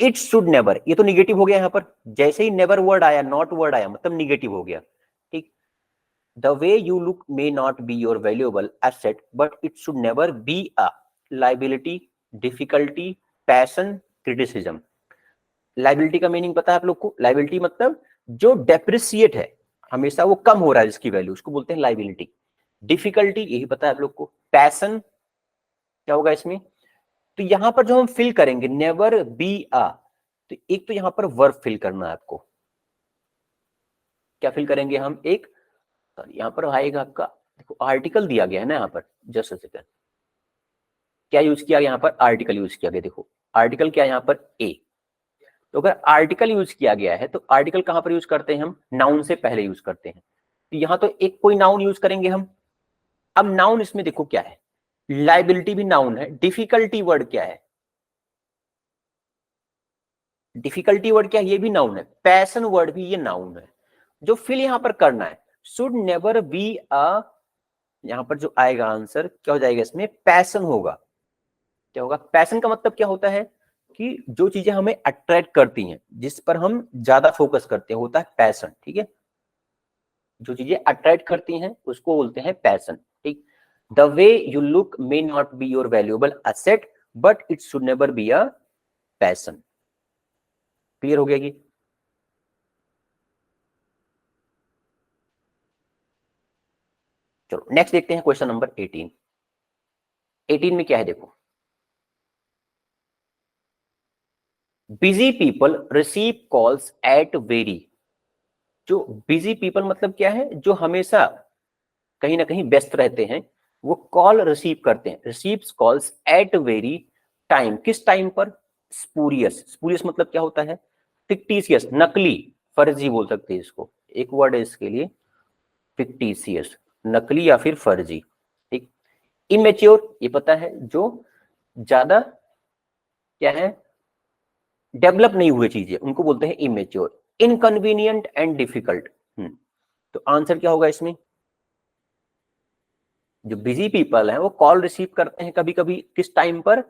इट शुड नेवर, ये तो निगेटिव हो गया यहां पर, जैसे ही नेवर वर्ड आया, नॉट वर्ड आया, मतलब निगेटिव हो गया। ठीक, the way you look may not be your valuable asset but it should never be a liability, difficulty, passion, criticism. Liability का मीनिंग पता है आप लोग को? लाइबिलिटी मतलब जो डेप्रिसिएट है, हमेशा वो कम हो रहा है जिसकी वैल्यू, उसको बोलते हैं लाइबिलिटी। डिफिकल्टी, यही पता है आप लोग को। पैशन क्या होगा इसमें? तो यहां पर जो हम फिल करेंगे नेवर बी अ, तो एक तो यहां पर वर्ब फिल करना है आपको। क्या फिल करेंगे हम? एक, यहां पर आएगा आपका, देखो आर्टिकल दिया गया है ना यहां पर, जस्ट अ सेकंड, क्या यूज किया, यहाँ पर आर्टिकल यूज किया गया। देखो आर्टिकल क्या है यहाँ पर, ए। तो अगर आर्टिकल यूज किया गया है तो आर्टिकल कहां पर यूज करते हैं हम, नाउन से पहले यूज करते हैं। तो यहां तो एक कोई नाउन यूज करेंगे हम। अब नाउन इसमें देखो क्या है, लाइबिलिटी भी नाउन है, डिफिकल्टी वर्ड क्या है, डिफिकल्टी वर्ड क्या है, ये भी नाउन है, पैशन वर्ड भी ये नाउन है। जो फिल यहां पर करना है, शुड नेवर बी अ, यहां पर जो आएगा आंसर क्या हो जाएगा इसमें, पैशन होगा। क्या होगा, पैशन का मतलब क्या होता है कि जो चीजें हमें अट्रैक्ट करती हैं, जिस पर हम ज्यादा फोकस करते हैं, होता है पैशन। ठीक है, जो चीजें अट्रैक्ट करती हैं उसको बोलते हैं पैशन। ठीक, the way you look may not be your valuable asset but it should never be a passion. Clear हो गया कि, चलो नेक्स्ट देखते हैं क्वेश्चन नंबर 18। 18 में क्या है देखो, busy people receive calls at very, जो बिजी पीपल मतलब क्या है, जो हमेशा कहीं ना कहीं व्यस्त रहते हैं, वो कॉल रिसीव करते हैं, receives calls at very time, किस टाइम पर, स्पूरियस, स्पूरियस मतलब क्या होता है, फिक्टिशियस, नकली, फर्जी बोल सकते हैं इसको, एक वर्ड है इसके लिए, फिक्टिशियस, नकली या फिर फर्जी। ठीक, इमेच्योर ये पता है, जो ज्यादा क्या है, डेवलप नहीं हुए चीजें, उनको बोलते हैं इमेच्योर। इनकन्वीनियंट एंड डिफिकल्ट, तो आंसर क्या होगा इसमें, जो बिजी पीपल हैं वो कॉल रिसीव करते हैं कभी कभी किस टाइम पर,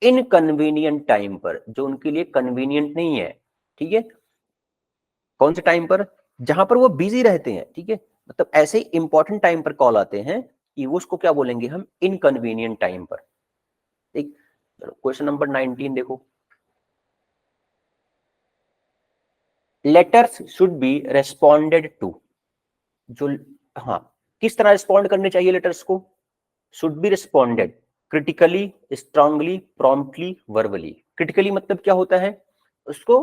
इनकन्वीनियंट टाइम पर, जो उनके लिए कन्वीनियंट नहीं है। ठीक है, कौन से टाइम पर, जहां पर वो बिजी रहते हैं। ठीक है, मतलब ऐसे ही इंपॉर्टेंट टाइम पर कॉल आते हैं कि वो उसको क्या बोलेंगे हम, इनकन्वीनियंट टाइम पर। ठीक, चलो क्वेश्चन नंबर 19 देखो, letters should be responded to, जो, हाँ, किस तरह रिस्पॉन्ड करने चाहिए लेटर्स को, should be responded critically, strongly, promptly, verbally. Critically मतलब क्या होता है, उसको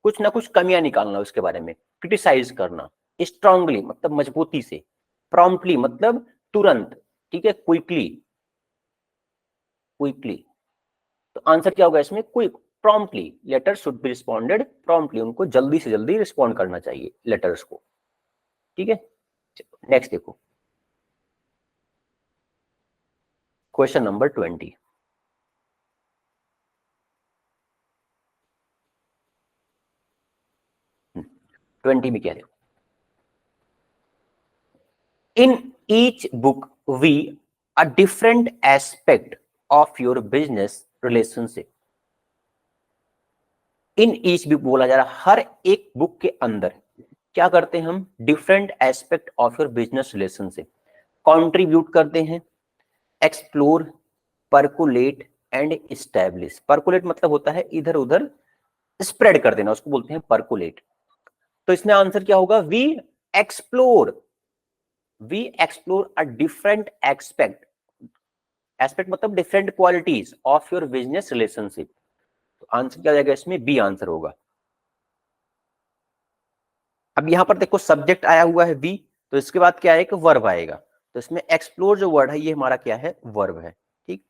कुछ ना कुछ कमियां निकालना, उसके बारे में क्रिटिसाइज करना। स्ट्रांगली मतलब मजबूती से, प्रॉम्प्टली मतलब तुरंत, ठीक है, क्विकली, क्विकली। तो आंसर क्या होगा इसमें, quick, promptly, letter should be responded promptly, उनको जल्दी से जल्दी रिस्पॉन्ड करना चाहिए लेटर्स को। ठीक है, नेक्स्ट देखो क्वेश्चन नंबर 20। 20 में क्या है, in each book we a different aspect of your business relationship। In each book बोला जा रहा है, हर एक बुक के अंदर क्या करते हैं हम, different aspect of your business relationship, contribute करते हैं, explore, percolate and establish. Percolate मतलब होता है इधर उधर स्प्रेड कर देना, उसको बोलते हैं परकुलेट। तो इसमें आंसर क्या होगा, we explore, we explore a different aspect, aspect मतलब different qualities of your business relationship. तो आंसर क्या जाएगा इसमें, बी आंसर होगा। अब यहां पर देखो सब्जेक्ट आया हुआ है बी, तो इसके बाद क्या है, एक वर्ब आएगा। तो इसमें एक्सप्लोर जो वर्ड है ये हमारा क्या है, वर्ब है। ठीक,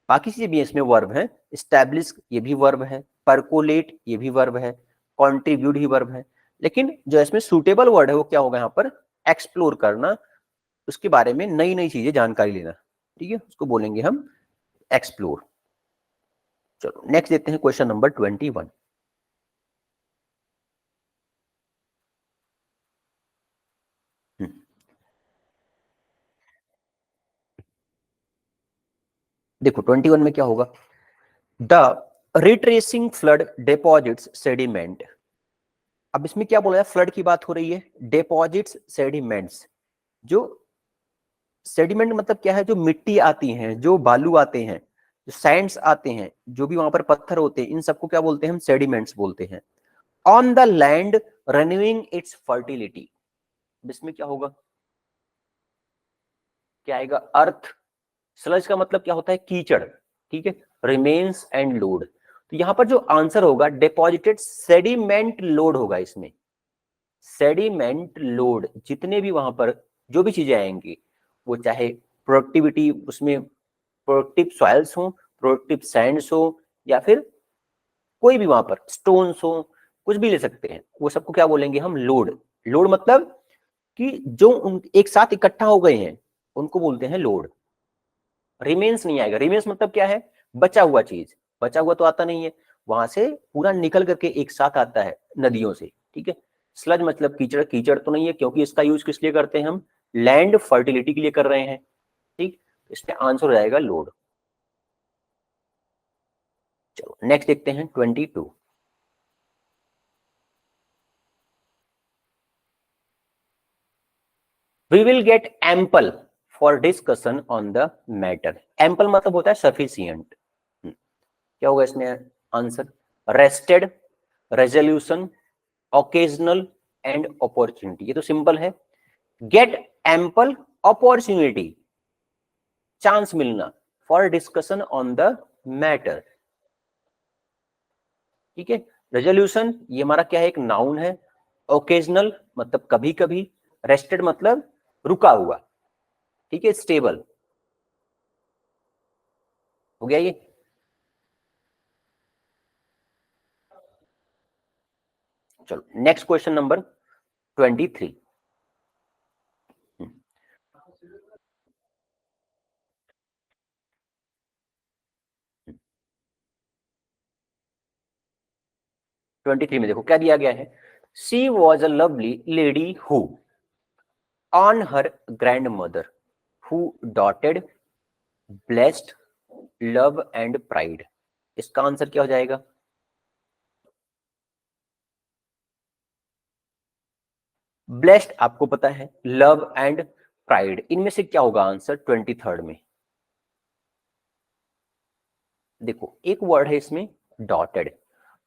बाकी चीजें भी इसमें वर्ब है, स्टैब्लिश ये भी वर्ब है, परकोलेट ये भी वर्ब है, कॉन्ट्रीब्यूट ही वर्ब है। लेकिन जो इसमें सुटेबल वर्ड है वो क्या होगा, यहाँ पर एक्सप्लोर करना, उसके बारे में नई नई चीजें जानकारी लेना। ठीक है, उसको बोलेंगे हम एक्सप्लोर। चलो नेक्स्ट देखते हैं क्वेश्चन नंबर 21। देखो 21 में क्या होगा, the retracing flood deposits sediment. अब इसमें क्या बोला है, फ्लड की बात हो रही है, डिपॉजिट्स सेडिमेंट्स, जो सेडिमेंट मतलब क्या है, जो मिट्टी आती है, जो बालू आते हैं, जो सैंड्स आते हैं, जो भी वहां पर पत्थर होते हैं, इन सबको क्या बोलते हैं हम, सेडिमेंट्स बोलते हैं। On the land renewing it's fertility, इसमें क्या होगा, क्या आएगा, अर्थ। स्लज का मतलब क्या होता है, कीचड़। ठीक है, रिमेन्स एंड लोड। तो यहां पर जो आंसर होगा, डिपॉजिटेड सेडिमेंट लोड होगा इसमें, सेडिमेंट लोड, जितने भी वहां पर जो भी चीजें आएंगी, वो चाहे प्रोडक्टिविटी उसमें प्रोडक्टिव सॉइल्स हो, प्रोडक्टिव सैंड्स हो, या फिर कोई भी वहां पर स्टोन्स हो, कुछ भी ले सकते हैं, वो सबको क्या बोलेंगे हम? लोड। लोड मतलब कि जो एक साथ इकट्ठा हो गए हैं उनको बोलते हैं लोड। रिमेन्स नहीं आएगा। रिमेन्स मतलब क्या है? बचा हुआ चीज। बचा हुआ तो आता नहीं है, वहां से पूरा निकल करके एक साथ आता है नदियों से, ठीक है। स्लज मतलब कीचड़। कीचड़ तो नहीं है, क्योंकि इसका यूज किस लिए करते हैं हम? लैंड फर्टिलिटी के लिए कर रहे हैं, ठीक। इसमें आंसर हो जाएगा लोड। चलो नेक्स्ट देखते हैं 22। We will get ample for discussion on the matter. Ample मतलब होता है सफिशियंट। क्या होगा इसमें answer? Rested, resolution, occasional and opportunity. ये तो सिंपल है। गेट एम्पल अपॉर्चुनिटी, चांस मिलना, for discussion on the matter, ठीक है। रेजोल्यूशन ये हमारा क्या है? एक नाउन है। ओकेजनल मतलब कभी कभी। रेस्टेड मतलब रुका हुआ, ठीक है, स्टेबल। हो गया ये। चलो नेक्स्ट क्वेश्चन नंबर 23। 23 में देखो क्या दिया गया है। She was a lovely lady who on her grand mother who dotted, blessed, love and pride. इसका आंसर क्या हो जाएगा? ब्लेस्ड आपको पता है, लव एंड प्राइड, इनमें से क्या होगा आंसर 23 में? देखो एक वर्ड है इसमें डॉटेड।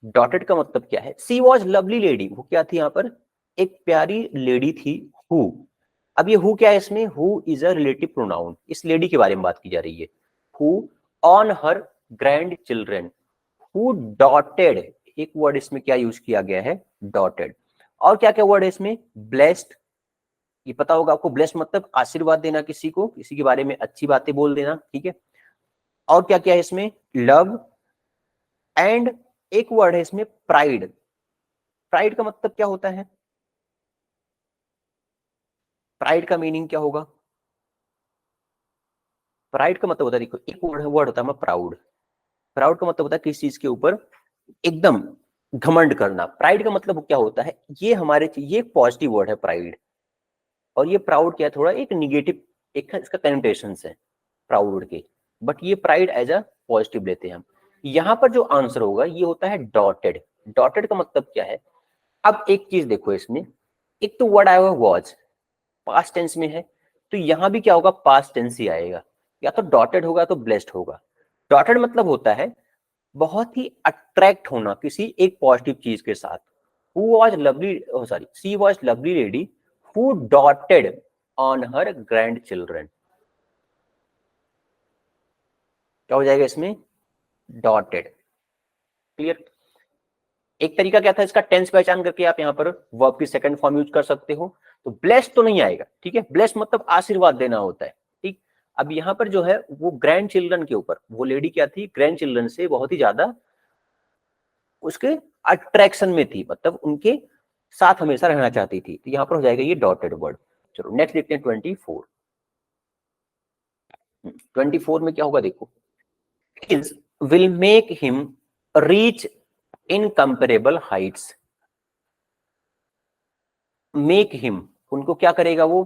डॉटेड का मतलब क्या है? सी वॉज लवली लेडी, वो क्या थी? यहां पर एक प्यारी लेडी थी। हु, अब ये हु क्या है इसमें? Who is a relative pronoun, इस लेडी के बारे में बात की जा रही है। Who on her grand children, who dotted, एक वर्ड इसमें क्या यूज किया गया है? डॉटेड। और क्या क्या वर्ड है इसमें? ब्लेस्ड, ये पता होगा आपको। ब्लेस्ड मतलब आशीर्वाद देना किसी को, किसी के बारे में अच्छी बातें बोल देना, ठीक है। और क्या क्या है इसमें? लव एंड, एक वर्ड है इसमें प्राइड। प्राइड का मतलब क्या होता है? प्राइड का मीनिंग क्या होगा? प्राइड का मतलब होता है, देखो एक वर्ड होता है प्राउड। प्राउड का मतलब होता है किसी चीज के ऊपर एकदम घमंड करना। प्राइड का मतलब क्या होता है? ये हमारे, ये पॉजिटिव वर्ड है प्राइड। और ये प्राउड क्या है? थोड़ा एक निगेटिव, एक इसका कनेटेशन है प्राउड के। बट ये प्राइड एज अ पॉजिटिव लेते हैं हम। यहां पर जो आंसर होगा ये होता है डॉटेड। डॉटेड का मतलब क्या है? अब एक चीज देखो इसमें, एक तो वर्ड आया हुआ वॉज, पास्ट टेंस में है, तो यहां भी क्या होगा? पास्ट टेंस ही आएगा। या तो डॉटेड होगा तो ब्लेस्ड होगा। डॉटेड मतलब होता है बहुत ही अट्रैक्ट होना किसी एक पॉजिटिव चीज के साथ। Who was lovely, sorry, she was lovely lady who dotted on her grand children. क्या हो जाएगा इसमें? डॉटेड। क्लियर। एक तरीका क्या था इसका? टेंस पहचान करके आप यहाँ पर वर्ब की सेकंड फॉर्म यूज कर सकते हो। तो ब्लेस्ड तो नहीं आएगा, ठीक है। ब्लेस्ड मतलब आशीर्वाद देना होता है, ठीक। अब यहाँ पर जो है वो ग्रैंड चिल्ड्रन के ऊपर, वो लेडी क्या थी? ग्रैंड चिल्ड्रन से बहुत ही ज्यादा उसके अट्रैक्शन में थी, मतलब उनके साथ हमेशा रहना चाहती थी। तो यहाँ पर हो जाएगा ये डॉटेड वर्ड। चलो नेक्स्ट देखते हैं 24। 24 में क्या होगा देखो। His will make him reach incomparable heights। Make him, उनको क्या करेगा वो?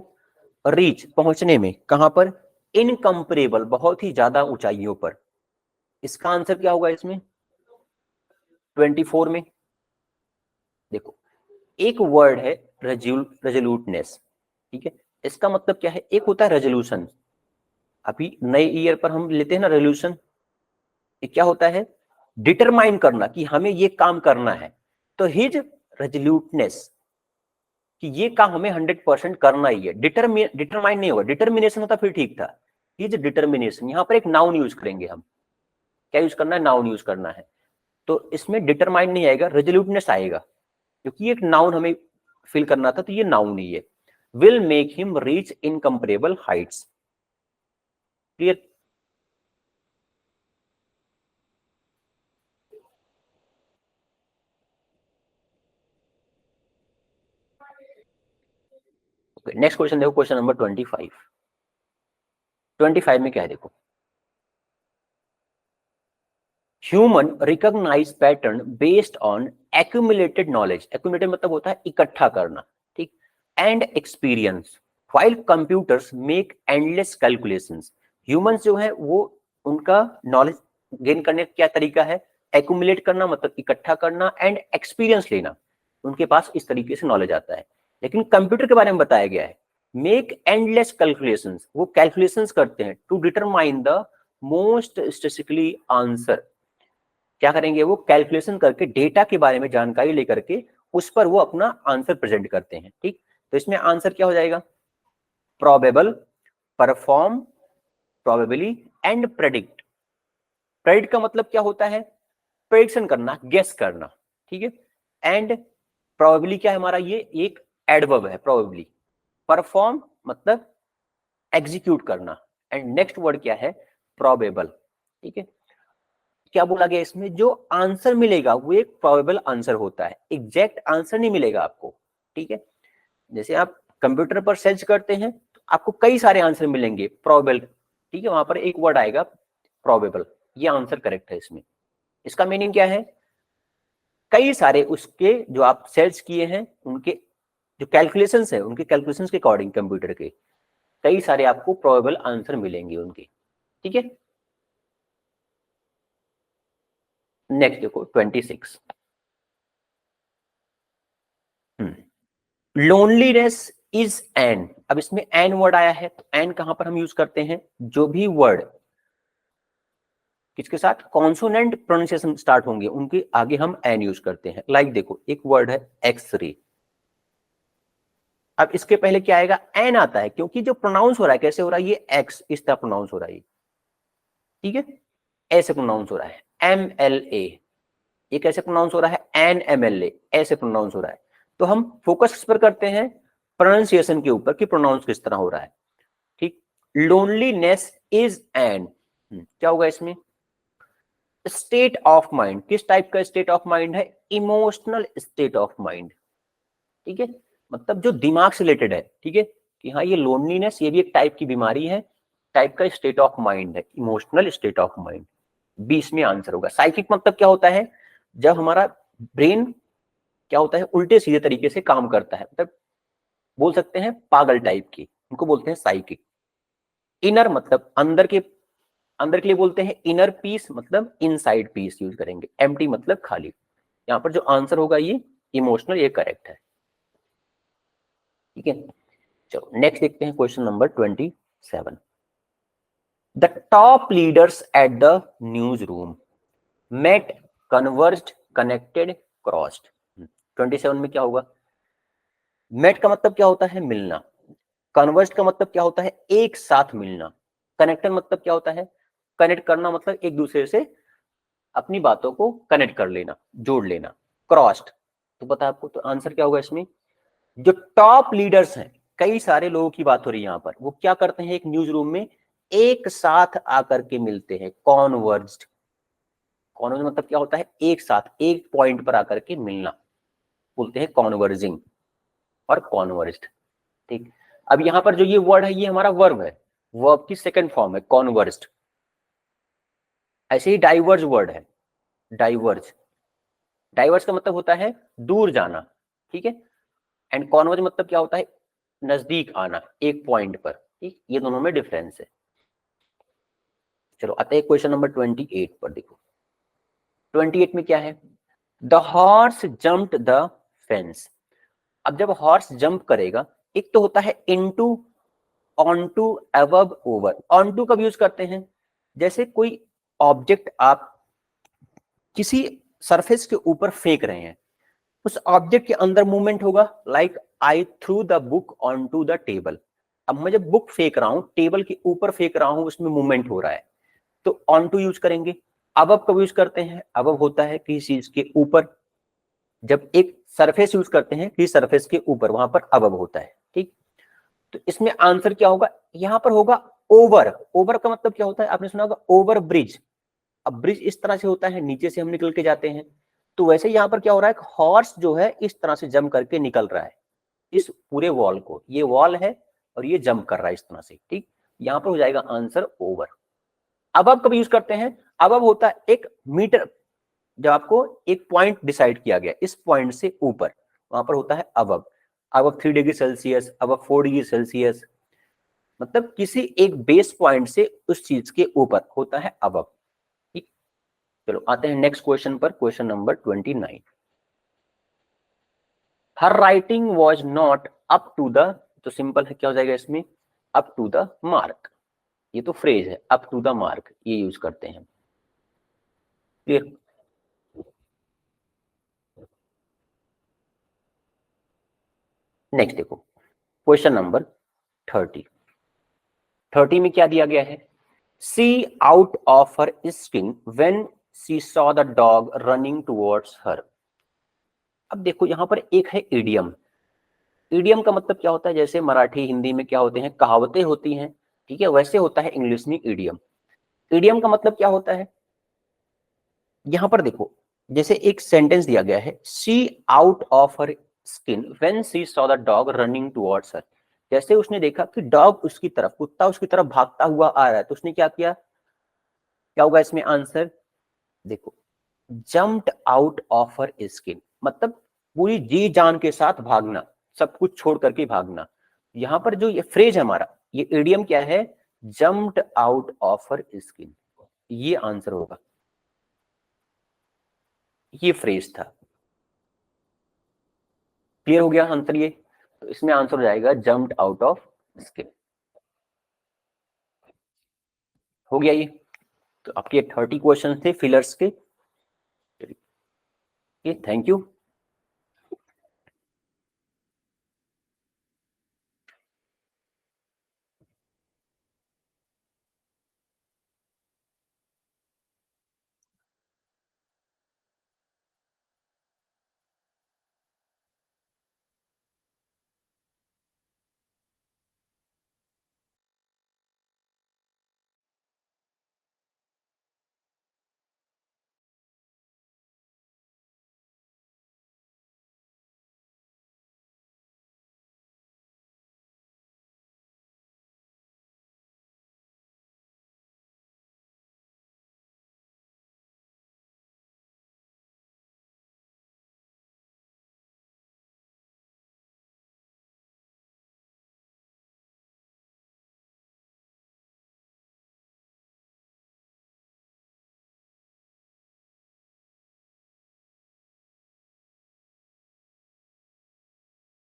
रीच, पहुंचने में, कहां पर? इनकंपरेबल, बहुत ही ज्यादा ऊंचाइयों पर। इसका आंसर क्या होगा इसमें 24 में? देखो एक वर्ड है रेजोल्यूटनेस, ठीक है। इसका मतलब क्या है? एक होता है रेजोल्यूशन, अभी नए ईयर पर हम लेते हैं ना रेजोल्यूशन। ये क्या होता है? डिटरमाइन करना कि हमें ये काम करना है। तो हिज रेजोल्यूटनेस, कि ये काम हमें 100% करना ही है। डिटरमाइन नहीं होगा, डिटर्मिनेशन होता फिर ठीक था। हिज डिटर्मिनेशन, यहां पर एक नाउन यूज करेंगे हम। क्या यूज करना है? नाउन यूज करना है। तो इसमें डिटरमाइन नहीं आएगा, रेजोल्यूटनेस आएगा, क्योंकि एक नाउन हमें फिल करना था, तो ये नाउन ही है। Will make him reach incomparable heights. Clear. Next question देखो, क्वेश्चन नंबर 25। 25 में क्या है देखो, human recognise pattern based on accumulated knowledge. Accumulated मतलब होता है इकट्ठा करना, ठीक, and experience, while computers make endless calculations. Humans जो है वो उनका नॉलेज गेन करने का क्या तरीका है, एक्यूमुलेट करना मतलब इकट्ठा करना, एंड एक्सपीरियंस लेना, उनके पास इस तरीके से नॉलेज आता है। लेकिन कंप्यूटर के बारे में बताया गया है, मेक एंडलेस कैलकुलेशंस, वो कैलकुलेशंस करते हैं to determine the most statistically answer. क्या करेंगे, वो कैलकुलेशन करके डेटा के बारे में जानकारी लेकर के उस पर वो अपना आंसर प्रेजेंट करते हैं, ठीक। तो इसमें आंसर क्या हो जाएगा, probable, perform, probably and predict. Predict का मतलब क्या होता है, प्रेडिक्शन करना, गेस करना, ठीक है। एंड प्रोबेबली क्या है हमारा, ये एक एडवर्ब है, प्रोबेबली। परफॉर्म मतलब एग्जीक्यूट करना, एंड नेक्स्ट वर्ड क्या है, प्रोबेबल, ठीक है। क्या बोला गया इसमें, जो आंसर मिलेगा वो एक प्रोबेबल आंसर होता है, एग्जैक्ट आंसर नहीं मिलेगा आपको, ठीक है। जैसे आप कंप्यूटर पर सर्च करते हैं तो आपको कई सारे आंसर मिलेंगे प्रोबेबल, ठीक है, वहां पर एक वर्ड आएगा प्रोबेबल, ये आंसर करेक्ट है इसमें। इसका मीनिंग क्या है, कई सारे उसके जो आप सर्च किए हैं उनके जो कैलकुलेशंस है, उनके कैलकुलेशंस के अकॉर्डिंग कंप्यूटर के कई सारे आपको प्रोबेबल आंसर मिलेंगे उनके, ठीक है। नेक्स्ट देखो 26। लोनलीनेस इज एन, अब इसमें एन वर्ड आया है तो एन कहां पर हम यूज करते हैं, जो भी वर्ड किसके साथ कॉन्सोनेंट प्रोनाउंसिएशन स्टार्ट होंगे उनके आगे हम एन यूज करते हैं। लाइक देखो एक वर्ड है एक्सरे, अब इसके पहले क्या आएगा, एन आता है, क्योंकि जो प्रोनाउंस हो रहा है कैसे हो रहा है, ये एक्स इस तरह प्रोनाउंस हो रहा है, ठीक है, ऐसे प्रोनाउंस हो रहा है। एम एल ए, ये कैसे प्रोनाउंस हो रहा है, एन एम एल ए, ऐसे प्रोनाउंस हो रहा है। तो हम फोकस किस पर करते हैं, प्रोनाउंसिएशन के ऊपर कि प्रोनाउंस किस तरह हो रहा है, ठीक। लोनलीनेस इज एन, क्या होगा इसमें, स्टेट ऑफ माइंड, किस टाइप का स्टेट ऑफ माइंड है, इमोशनल स्टेट ऑफ माइंड, ठीक है, मतलब जो दिमाग से रिलेटेड है, ठीक है, कि हाँ ये लोनलीनेस ये भी एक टाइप की बीमारी है, टाइप का स्टेट ऑफ माइंड है, इमोशनल स्टेट ऑफ माइंड। 20 में आंसर होगा। साइकिक मतलब क्या होता है, जब हमारा ब्रेन क्या होता है उल्टे सीधे तरीके से काम करता है, मतलब बोल सकते हैं पागल टाइप की, उनको बोलते हैं साइकिक। इनर मतलब अंदर के लिए बोलते हैं इनर पीस, मतलब इनसाइड पीस यूज करेंगे। एम्प्टी मतलब खाली। यहाँ पर जो आंसर होगा ये इमोशनल, ये करेक्ट है, ठीक है। चलो नेक्स्ट देखते हैं question number 27। The top leaders at the news room met, converged, connected, crossed. 27 में क्या होगा, मेट का मतलब क्या होता है, मिलना। कन्वर्ज्ड का मतलब क्या होता है, एक साथ मिलना। कनेक्टेड मतलब क्या होता है, कनेक्ट करना, मतलब एक दूसरे से अपनी बातों को कनेक्ट कर लेना, जोड़ लेना। क्रॉस्ड तो पता है आपको, तो आंसर क्या होगा इसमें, जो टॉप लीडर्स हैं, कई सारे लोगों की बात हो रही है यहां पर, वो क्या करते हैं एक न्यूज रूम में एक साथ आकर के मिलते हैं। कॉन्वर्ज्ड, कॉन्वर्ज मतलब क्या होता है, एक साथ एक पॉइंट पर आकर के मिलना, बोलते हैं कॉन्वर्जिंग और कॉन्वर्ज्ड, ठीक। अब यहां पर जो ये वर्ड है ये हमारा वर्ब है, वर्ब की सेकंड फॉर्म है कॉन्वर्ज्ड। ऐसे ही डाइवर्ज वर्ड है, डाइवर्ज, डाइवर्ज का मतलब होता है दूर जाना, ठीक है। एंड कॉन्वर्ज मतलब क्या होता है, नजदीक आना एक पॉइंट पर, ठीक। ये दोनों में डिफरेंस है। चलो आते हैं क्वेश्चन नंबर 28 पर। देखो 28 में क्या है, the horse jumped the fence. अब जब हॉर्स जंप करेगा, एक तो होता है into, onto, above, over. Onto कब यूज करते हैं, जैसे कोई ऑब्जेक्ट आप किसी सरफेस के ऊपर फेंक रहे हैं, उस ऑब्जेक्ट के अंदर मूवमेंट होगा। Like I threw the book on to the table. अब मैं जब बुक फेंक रहा हूं, टेबल के ऊपर फेंक रहा हूं, उसमें मूवमेंट हो रहा है, तो ऑन टू यूज करेंगे। अबव कब यूज करते हैं, अबव होता है किसी चीज के ऊपर, जब एक सरफेस यूज करते हैं किसी सरफेस के ऊपर, वहां पर अबव होता है, ठीक। तो इसमें आंसर क्या होगा, यहां पर होगा ओवर। ओवर का मतलब क्या होता है, आपने सुना होगा ओवर ब्रिज। अब ब्रिज इस तरह से होता है, नीचे से हम निकल के जाते हैं, तो वैसे यहां पर क्या हो रहा है, हॉर्स जो है इस तरह से जंप करके निकल रहा है, इस पूरे वॉल को, ये वॉल है और ये जंप कर रहा है इस तरह से, ठीक। यहां पर हो जाएगा आंसर ओवर। अब कब यूज करते हैं, अब होता है एक मीटर, जब आपको एक पॉइंट डिसाइड किया गया इस पॉइंट से ऊपर, वहां पर होता है अब 3 डिग्री सेल्सियस, अब 4 डिग्री सेल्सियस, मतलब किसी एक बेस पॉइंट से उस चीज के ऊपर होता है अब। ठीक, चलो आते हैं नेक्स्ट क्वेश्चन पर, question number 29। Her writing was not up to the, तो सिंपल है, क्या हो जाएगा इसमें, अप टू द मार्क। ये तो फ्रेज है, अप टू द मार्क, ये यूज करते हैं। क्लियर। नेक्स्ट देखो, क्वेश्चन नंबर 30 में क्या दिया गया है, she out of her skin when she saw the dog running towards her. अब देखो यहां पर एक है इडियम। इडियम का मतलब क्या होता है, जैसे मराठी हिंदी में क्या होते हैं, कहावतें होती हैं, ठीक है, वैसे होता है इंग्लिश में इडियम। इडियम का मतलब क्या होता है, यहां पर देखो जैसे एक सेंटेंस दिया गया है, she out of her skin when she saw the dog running towards her. जैसे उसने देखा कि डॉग उसकी तरफ, कुत्ता उसकी तरफ भागता हुआ आ रहा है, तो उसने क्या किया, क्या होगा इसमें आंसर, देखो jumped out of her skin, मतलब पूरी जी जान के साथ भागना, सब कुछ छोड़ करके भागना। यहां पर जो ये फ्रेज है हमारा, ये इडियम क्या है, jumped out of her skin, ये आंसर होगा, ये फ्रेज था। क्लियर हो गया आंसर ये, तो इसमें आंसर हो जाएगा जम्प्ड आउट ऑफ स्किन। हो गया ये, तो आपके 30 क्वेश्चन थे फिलर्स के। Thank you.